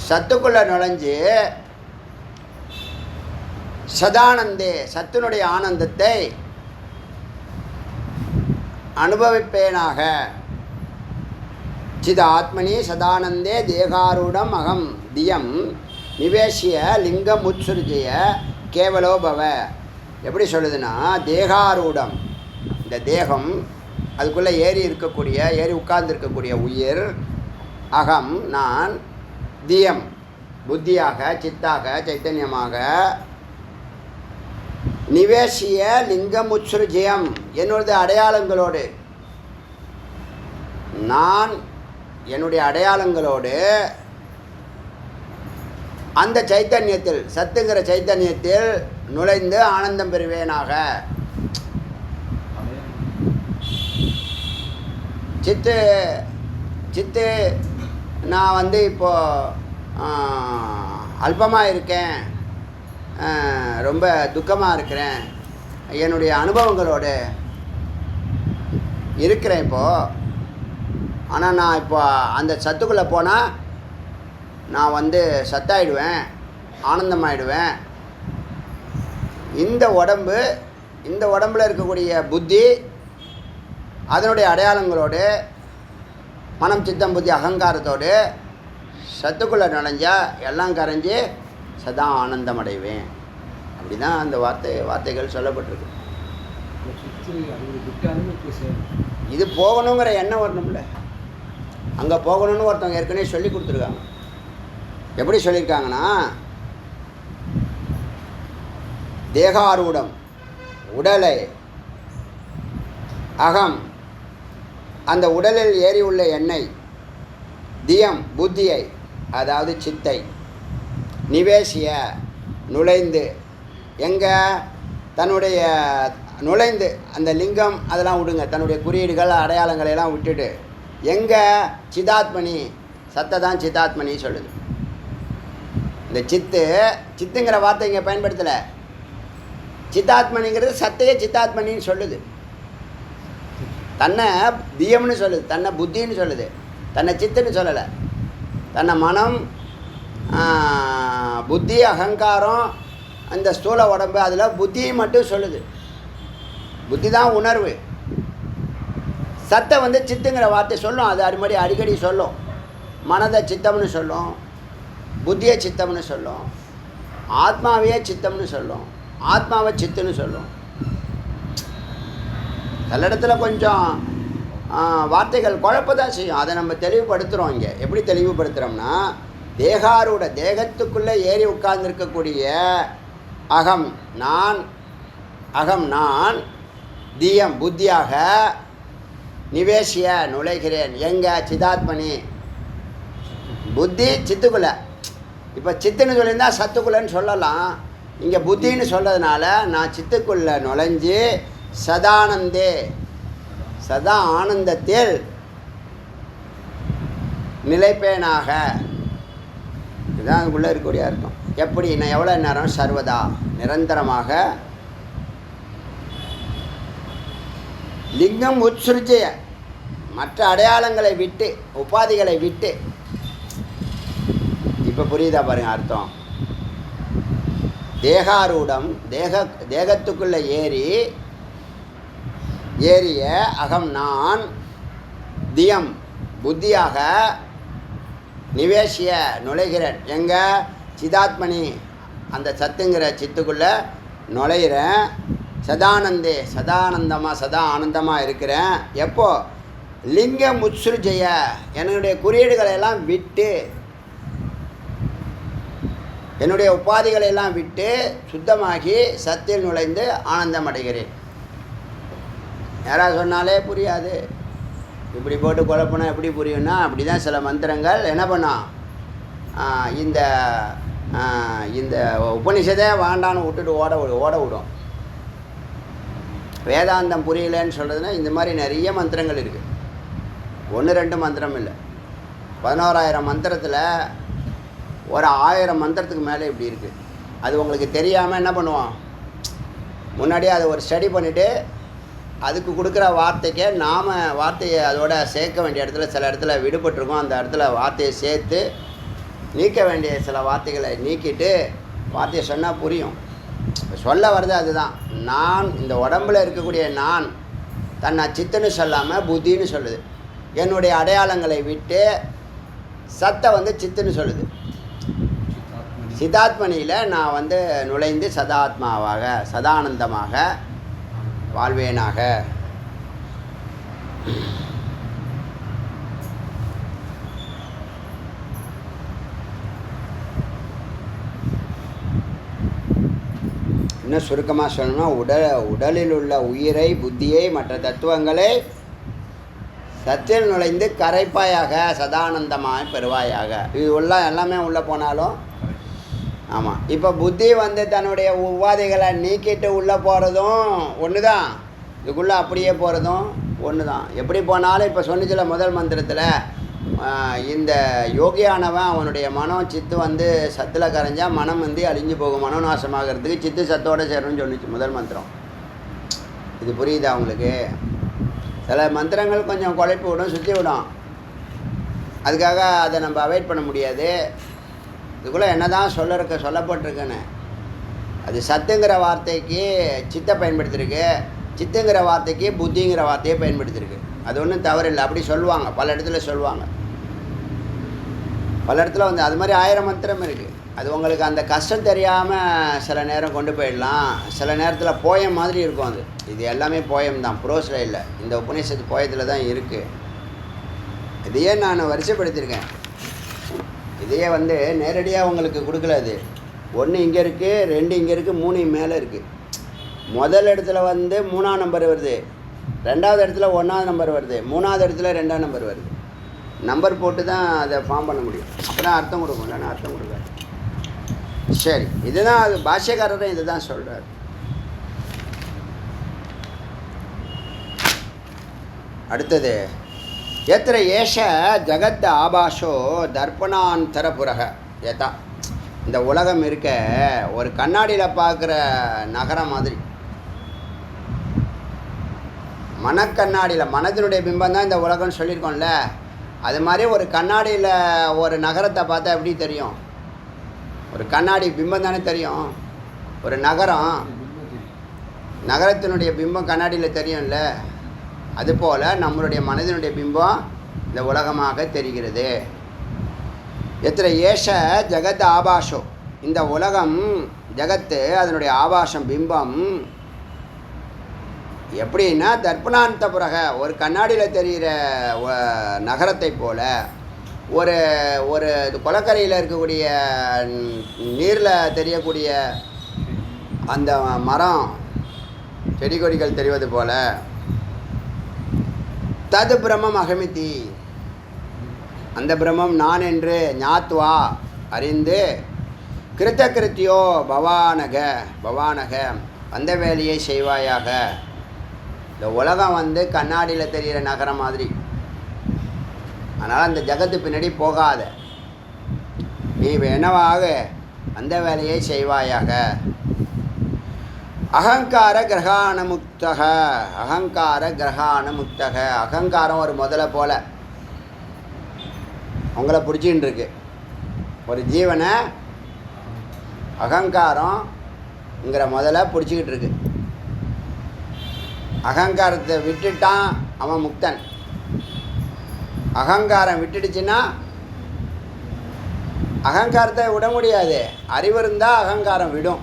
சத்துக்குள்ளே நுழைஞ்சு சதானந்தே சத்தினுடைய ஆனந்தத்தை அனுபவிப்பேனாக. சித ஆத்மனி சதானந்தே தேகாரூடம் அகம் தியம் நிவேசிய லிங்கம் உத்சுருஜய கேவலோ பவ. எப்படி சொல்லுதுன்னா, தேகாரூடம் இந்த தேகம், அதுக்குள்ளே ஏறி உட்கார்ந்துருக்கக்கூடிய உயிர், அகம் நான், தியம் புத்தியாக, சித்தாக, சைத்தன்யமாக, நிவேசிய லிங்கம் உத்சுருஜயம் என்னுடைய அடையாளங்களோடு, நான் என்னுடைய அடையாளங்களோடு அந்த சைத்தன்யத்தில், சத்துங்கிற சைத்தன்யத்தில் நுழைந்து ஆனந்தம் பெறுவேனாக. சித்து நான் இப்போது அல்பமாக இருக்கேன், ரொம்ப துக்கமாக இருக்கிறேன், என்னுடைய அனுபவங்களோடு இருக்கிறேன் இப்போது. ஆனால் நான் இப்போ அந்த சத்துக்குள்ளே போனால் நான் சத்தாயிடுவேன், ஆனந்தமாயிடுவேன். இந்த உடம்பில் இருக்கக்கூடிய புத்தி அதனுடைய அடையாளங்களோடு, மனம் சித்தம் புத்தி அகங்காரத்தோடு சத்துக்குள்ளே நுழைஞ்சால் எல்லாம் கரைஞ்சி சதா ஆனந்தம் அடைவேன். அப்படி தான் அந்த வார்த்தைகள் சொல்லப்பட்டிருக்கு. இது போகணுங்கிற எண்ணம் வரணும்ல. அங்கே போகணும்னு ஒருத்தவங்க ஏற்கனவே சொல்லி கொடுத்துருக்காங்க. எப்படி சொல்லியிருக்காங்கன்னா, தேகாரூடம் உடலை, அகம் அந்த உடலில் ஏறி உள்ள எண்ணெய், தியம் புத்தியை அதாவது சித்தை, நிவேசிய நுழைந்து, எங்கே தன்னுடைய நுழைந்து அந்த லிங்கம் அதெல்லாம் விடுங்க, தன்னுடைய குறியீடுகள் அடையாளங்களை எல்லாம் விட்டுட்டு எங்கே சிதாத்மனி, சத்தை தான் சித்தாத்மனி சொல்லுது. இந்த சித்துங்கிற வார்த்தை இங்கே பயன்படுத்தலை. சித்தாத்மனிங்கிறது சத்தையே சித்தாத்மனின்னு சொல்லுது. தன்னை தியம்னு சொல்லுது, தன்னை புத்தின்னு சொல்லுது, தன்னை சித்துன்னு சொல்லலை. தன்னை மனம், புத்தி, அகங்காரம், அந்த ஸ்தூல உடம்பு, அதில் புத்தியை மட்டும் சொல்லுது. புத்தி தான் உணர்வு. சத்தை சித்துங்கிற வார்த்தை சொல்லும், அது அது அடிக்கடி சொல்லும். மனதை சித்தம்னு சொல்லும், புத்தியை சித்தம்னு சொல்லும், ஆத்மாவையே சித்தம்னு சொல்லும், ஆத்மாவை சித்துன்னு சொல்லும். சில இடத்துல கொஞ்சம் வார்த்தைகள் குழப்பதான் செய்யும். அதை நம்ம தெளிவுபடுத்துகிறோம். இங்கே எப்படி தெளிவுபடுத்துகிறோம்னா, தேகாரூட தேகத்துக்குள்ளே ஏறி உட்கார்ந்துருக்கக்கூடிய அகம் நான் தியம் புத்தியாக நிவேசிய நுழைகிறேன். எங்கே சிதாத்மனி புத்தி சித்துக்குள்ளே. இப்போ சித்துன்னு சொல்லியிருந்தால் சத்துக்குள்ளேன்னு சொல்லலாம். இங்கே புத்தின்னு சொல்கிறதுனால நான் சித்துக்குள்ளே நுழைஞ்சு சதானந்தே சதா ஆனந்தத்தில் நிலைப்பேனாக. இதுதான் அதுக்குள்ளே இருக்கக்கூடிய அர்த்தம். எப்படி நான் எவ்வளோ நேரம்? சர்வதா நிரந்தரமாக. லிங்கம் உத்சுருஜய மற்ற அடையாளங்களை விட்டு, உபாதிகளை விட்டு. இப்போ புரியுதா பாருங்க அர்த்தம். தேகாரூடம் தேகத்துக்குள்ளே ஏறிய அகம் நான் தியம் புத்தியாக நிவேசிய நுழைகிறேன். எங்கே? சிதாத்மனி அந்த சத்துங்கிற சித்துக்குள்ளே நுழைகிறேன். சதானந்தே சதானந்தமாக சதா ஆனந்தமாக இருக்கிறேன். எப்போ? லிங்கம் உத்சுருஜய என்னுடைய குறியீடுகளை எல்லாம் விட்டு, என்னுடைய உபாதிகளை எல்லாம் விட்டு சுத்தமாகி சத்தில் நுழைந்து ஆனந்தம் அடைகிறேன். யாராவது சொன்னாலே புரியாது. இப்படி போட்டு குழப்பனா எப்படி புரியும்னா, அப்படி தான் சில மந்திரங்கள் என்ன பண்ணோம், இந்த உபனிஷதே வேண்டான்னு விட்டுட்டு ஓட விடும். வேதாந்தம் புரியலன்னு சொல்கிறதுனா இந்த மாதிரி நிறைய மந்திரங்கள் இருக்குது. 1-2 மந்திரம் இல்லை, 11,000 மந்திரத்தில் ஒரு 1000 மந்திரத்துக்கு மேலே இப்படி இருக்குது. அது உங்களுக்கு தெரியாமல் என்ன பண்ணுவோம், முன்னாடியே அதை ஒரு ஸ்டடி பண்ணிவிட்டு அதுக்கு கொடுக்குற வார்த்தைக்கே நாம் வார்த்தையை அதோட சேர்க்க வேண்டிய இடத்துல சில இடத்துல விடுபட்டிருக்கோம். அந்த இடத்துல வார்த்தையை சேர்த்து நீக்க வேண்டிய சில வார்த்தைகளை நீக்கிட்டு வார்த்தையை சொன்னால் புரியும். சொல்ல வர்றது அதுதான். நான் இந்த உடம்பில் இருக்கக்கூடிய நான் தன்னை சித்துன்னு சொல்லாமல் புத்தின்னு சொல்லுது. என்னுடைய அடையாளங்களை விட்டு சத்தை வந்து சித்துன்னு சொல்லுது. சிதாத்மனியில் நான் வந்து நுழைந்து சதாத்மாவாக சதானந்தமாக வாழ்வேனாக. இன்னும் சுருக்கமாக சொல்லணும்னா உடலில் உள்ள உயிரை புத்தியை மற்ற தத்துவங்களை சத்தில் நுழைந்து கரைப்பாயாக சதானந்தமாக பெறுவாயாக. இது எல்லாமே உள்ளே போனாலும் ஆமாம். இப்போ புத்தி வந்து தன்னுடைய உபாதைகளை நீக்கிட்டு உள்ளே போகிறதும் ஒன்று தான், இதுக்குள்ளே அப்படியே போகிறதும் ஒன்று தான். எப்படி போனாலும் இப்போ சொன்னிச்சில முதல் மந்திரத்தில் இந்த யோகியானவன் அவனுடைய மனம் சித்து வந்து சத்தில் கரைஞ்சால் மனம் வந்து அழிஞ்சு போகும், மனோநாசமாகிறதுக்கு சித்து சத்தோடு சேரணும்னு சொன்னிச்சு முதல் மந்திரம். இது புரியுதா உங்களுக்கு? சில மந்திரங்கள் கொஞ்சம் குழப்பி விடும், சுற்றி விடும். அதுக்காக அதை நம்ம அவாய்ட் பண்ண முடியாது. இதுக்குள்ளே என்ன தான் சொல்லப்பட்டிருக்குன்னு அது சத்துங்கிற வார்த்தைக்கு சித்தை பயன்படுத்தியிருக்கு, சித்துங்கிற வார்த்தைக்கு புத்திங்கிற வார்த்தையை பயன்படுத்தியிருக்கு. அது ஒன்றும் தவறில்லை. அப்படி சொல்லுவாங்க, பல இடத்துல சொல்லுவாங்க. பல இடத்துல வந்து அது மாதிரி 1000 மந்திரம் இருக்குது. அது உங்களுக்கு அந்த கஷ்டம் தெரியாமல் சில நேரம் கொண்டு போயிடலாம். சில நேரத்தில் போயம் மாதிரி இருக்கும். அது இது எல்லாமே போயம் தான், ப்ரோஸில் இல்லை. இந்த உபநிஷத்து போயத்தில் தான் இருக்குது. இதையே நான் வரிசைப்படுத்தியிருக்கேன். இதையே வந்து நேரடியாக உங்களுக்கு கொடுக்கல. அது 1 இங்கே இருக்குது, 2 இங்கே இருக்குது, 3 மேலே இருக்குது. முதல் இடத்துல வந்து 3ஆம் நம்பர் வருது, 2வது இடத்துல 1ஆவது நம்பர் வருது, 3வது இடத்துல 2ஆம் நம்பர் வருது. நம்பர் போட்டு தான் அதை ஃபார்ம் பண்ண முடியும். அப்போ தான் அர்த்தம் கொடுக்கும், இல்லைன்னா அர்த்தம் கொடுக்காது. சரி, இதுதான் அது பாஷ்யக்காரரும் இது தான் சொல்கிறார். அடுத்தது எத்திர ஏஷ ஜகத் ஆபாஷோ தர்ப்பணாந்தரபுரக ஏதா. இந்த உலகம் இருக்க ஒரு கண்ணாடியில் பார்க்குற நகரம் மாதிரி. மனக்கண்ணாடியில் மனதினுடைய பிம்பம் தான் இந்த உலகம்னு சொல்லியிருக்கோம்ல. அது மாதிரி ஒரு கண்ணாடியில் ஒரு நகரத்தை பார்த்தா எப்படி தெரியும்? ஒரு கண்ணாடி பிம்பம் தானே தெரியும். ஒரு நகரம், நகரத்தினுடைய பிம்பம் கண்ணாடியில் தெரியும்ல. அதுபோல் நம்மளுடைய மனதினுடைய பிம்பம் இந்த உலகமாக தெரிகிறது. எத்திர ஏஷ ஜகத் ஆபாஷோ, இந்த உலகம் ஜகத்து அதனுடைய ஆபாசம் பிம்பம் எப்படின்னா தர்ப்பணாந்தபுரக, ஒரு கண்ணாடியில் தெரிகிற நகரத்தை போல் ஒரு ஒரு குளக்கரையில் இருக்கக்கூடிய நீரில் தெரியக்கூடிய அந்த மரம் செடி கொடிகள் தெரிவது போல் தது பிரம்மம் அகமிதி, அந்த பிரம்மம் நான் என்று ஞாத்வா அறிந்து கிருத்தியோ பவானக அந்த வேலையை செய்வாயாக. இந்த உலகம் வந்து கண்ணாடியில் தெரிகிற நகரம் மாதிரி. அதனால் அந்த ஜகத்து பின்னாடி போகாத, நீ என்னவாக அந்த வேலையை செய்வாயாக. அகங்கார கிரகாண முக்தக, அகங்கார கிரகாண முக்தக. அகங்காரம் ஒரு முதலை போல் உங்களை பிடிச்சின்னு இருக்கு. ஒரு ஜீவனை அகங்காரங்கிற முதல்ல பிடிச்சிக்கிட்டு இருக்கு. அகங்காரத்தை விட்டுட்டான் அவன் முக்தன். அகங்காரம் விட்டுடுச்சுன்னா அகங்காரத்தை விட முடியாது. அறிவு இருந்தால் அகங்காரம் விடும்.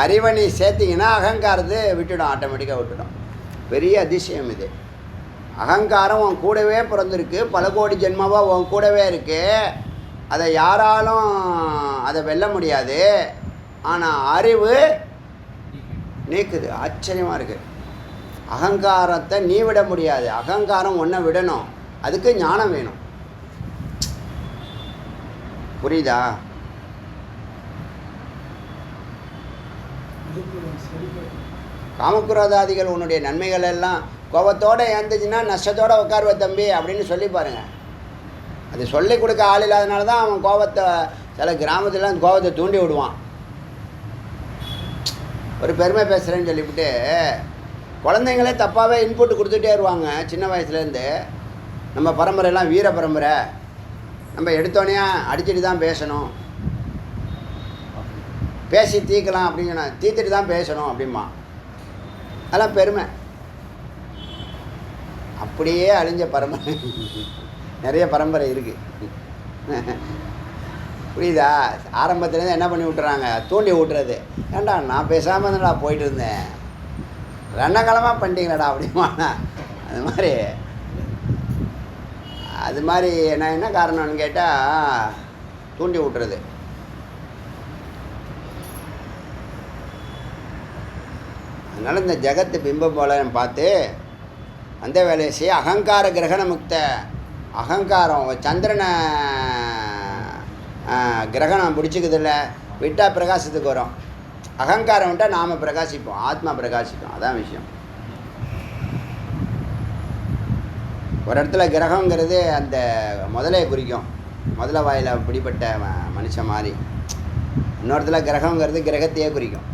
அறிவை நீ சேர்த்திங்கன்னா அகங்காரத்தை விட்டுடும், ஆட்டோமேட்டிக்காக விட்டுடும். பெரிய அதிசயம் இது. அகங்காரம் உன் கூடவே பிறந்திருக்கு, பல கோடி ஜென்மாவாக உன் கூடவே இருக்குது. அதை யாராலும் அதை வெல்ல முடியாது. ஆனால் அறிவு நீக்குது. ஆச்சரியமாக இருக்குது. அகங்காரத்தை நீ விட முடியாது, அகங்காரம் ஒன்றை விடணும். அதுக்கு ஞானம் வேணும். புரியுதா? காமக்குரோதாதிகள் உன்னுடைய நன்மைகள் எல்லாம் கோபத்தோடு ஏந்துச்சுன்னா நஷ்டத்தோடு உட்காருவ தம்பி அப்படின்னு சொல்லி பாருங்கள். அது சொல்லிக் கொடுக்க ஆள் இல்லாதனால தான் அவன் கோபத்தை சில கிராமத்துலலாம் கோபத்தை தூண்டி விடுவான். ஒரு பெருமை பேசுகிறேன்னு சொல்லிவிட்டு குழந்தைங்களே தப்பாகவே இன்புட்டு கொடுத்துட்டே வருவாங்க சின்ன வயசுலேருந்து. நம்ம பரம்பரையெல்லாம் வீர பரம்பரை, நம்ம எடுத்தோடனே அடிச்சுட்டு தான் பேசணும், பேசி தீர்க்கலாம் அப்படிங்கண்ணா, தீர்த்துட்டு தான் பேசணும் அப்படிமா. அதெல்லாம் பெருமை. அப்படியே அழிஞ்ச பரம்பரை நிறைய பரம்பரை இருக்குது. புரியுதா? ஆரம்பத்துலேருந்து என்ன பண்ணி விட்டுறாங்க, தூண்டி விட்டுறது. ஏண்டா நான் பேசாமல் இருந்தேன்டா போயிட்டு இருந்தேன், ரெண்டங்காலமாக பண்ணிட்டீங்களாடா அப்படிமாண்ணா. அது மாதிரி நான் என்ன காரணம்னு கேட்டால் தூண்டி விட்டுறது. அதனால் இந்த ஜகத்து பிம்பம் போல பார்த்து அந்த வேலையை செய்ய அகங்கார கிரகண முக்த. அகங்காரம் சந்திரனை கிரகணம் பிடிச்சிக்குதில்ல, விட்டால் பிரகாசத்துக்கு வரும். அகங்காரம் விட்டால் நாம் பிரகாசிப்போம், ஆத்மா பிரகாசிக்கும். அதான் விஷயம். ஒரு இடத்துல கிரகங்கிறது அந்த முதலையை குறிக்கும், முதல வாயில் பிடிப்பட்ட மனுஷன் மாதிரி. இன்னொருத்துல கிரகங்கிறது கிரகத்தையே குறிக்கும்.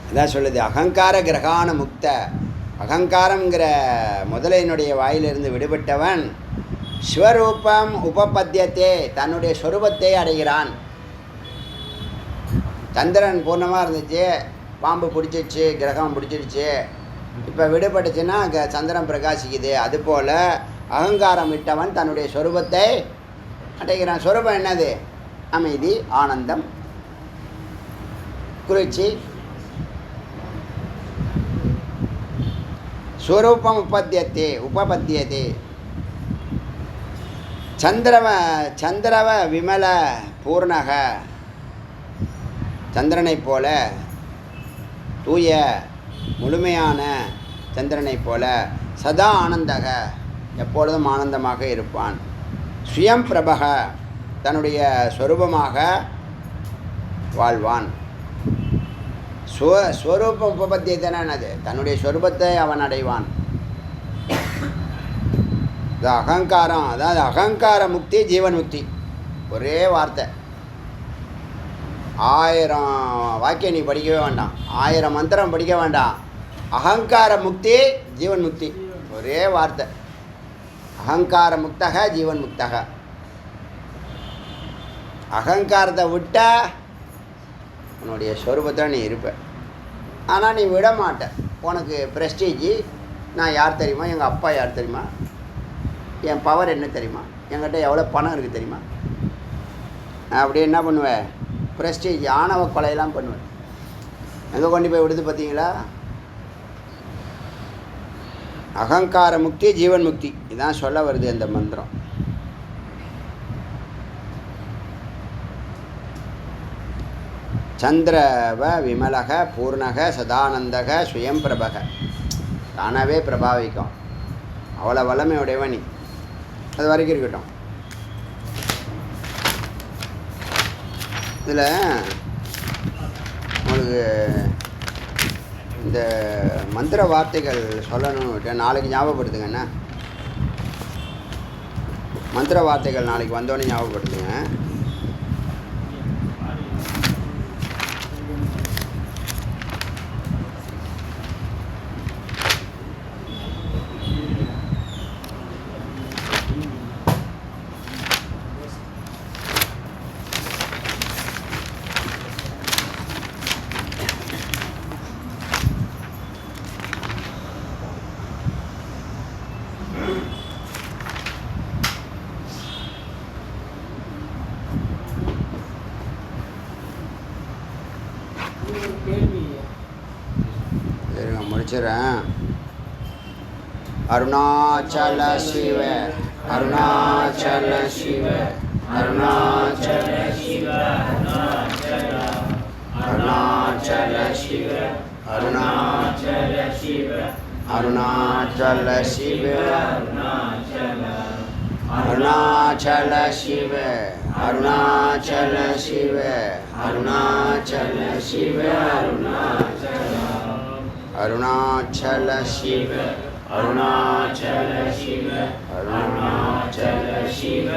இதான் சொல்லுது அகங்கார கிரகான முக்த. அகங்காரங்கிற முதலையினுடைய வாயிலிருந்து விடுபட்டவன் ஸ்வரூபம் உபபத்தியத்தே, தன்னுடைய ஸ்வரூபத்தை அடைகிறான். சந்திரன் பூர்ணமாக இருந்துச்சு, பாம்பு பிடிச்சிடுச்சு, கிரகம் பிடிச்சிடுச்சு, இப்போ விடுபட்டுச்சுன்னா சந்திரன் பிரகாசிக்குது. அதுபோல் அகங்காரம் விட்டவன் தன்னுடைய ஸ்வரூபத்தை அடைகிறான். ஸ்வரூபம் என்னது? அமைதி, ஆனந்தம், குளிர்ச்சி. ஸ்வரூபம் உபபத்தியத்தே. சந்திரவ விமல பூர்ணக, சந்திரனைப் போல தூய முழுமையான சந்திரனைப் போல சதா ஆனந்தக, எப்பொழுதும் ஆனந்தமாக இருப்பான். சுயம் பிரபக, தன்னுடைய ஸ்வரூபமாக வாழ்வான். ஸ்வரூபம் உபபத்தியத்தன என்னது? தன்னுடைய ஸ்வரூபத்தை அவன் அடைவான். இது அகங்காரம், அதாவது அகங்கார முக்தி, ஜீவன் முக்தி. ஒரே வார்த்தை. 1000 வாக்கியம் நீ படிக்கவே வேண்டாம், 1000 மந்திரம் படிக்க வேண்டாம். அகங்கார முக்தி, ஜீவன் முக்தி, ஒரே வார்த்தை. அகங்கார முக்தக, ஜீவன் முக்தக. அகங்காரத்தை விட்டால் உன்னுடைய ஸ்வரூபத்தில் நீ இருப்ப. ஆனால் நீ விட மாட்ட. உனக்கு ப்ரெஸ்டீஜி, நான் யார் தெரியுமா, எங்கள் அப்பா யார் தெரியுமா, என் பவர் என்ன தெரியுமா, என்கிட்ட எவ்வளோ பணம் இருக்குது தெரியுமா, அப்படி என்ன பண்ணுவேன்? ப்ரெஸ்டீஜ், ஆணவ கொலையெல்லாம் பண்ணுவேன். எங்கே கொண்டு போய் விடுது பார்த்தீங்களா? அகங்கார முக்தி, ஜீவன் முக்தி, இதான் சொல்ல வருது அந்த மந்திரம். சந்திரவ விமலக பூர்ணக சதானந்தக சுயம் பிரபக, தானாகவே பிரபாவிக்கும். அவ்வளோ வல்லமையுடையவன் நீ. அது வரைக்கும் இருக்கட்டும். இதில் உங்களுக்கு இந்த மந்திர வார்த்தைகள் சொல்லணும்னு நாளைக்கு ஞாபகப்படுத்துங்கண்ணா. மந்திர வார்த்தைகள் நாளைக்கு வந்தோடனே ஞாபகப்படுத்துங்க. சரிங்க, முடிச்சிடறேன். அருணாச்சல சிவ, அருணாச்சல சிவ, அருணாச்சல சிவ, அருணாச்சல சிவ, அருணாச்சல சிவ, அருணாச்சல சிவ, அருணாச்சல சிவ, அருணாச்சல சிவ, அருணாச்சல சிவ, அருணாச்சல சிவ, அருணாச்சல சிவ அருணாச்சல சிவ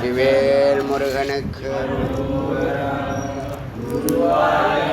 திவேல் முருகனுக்கு குருவாய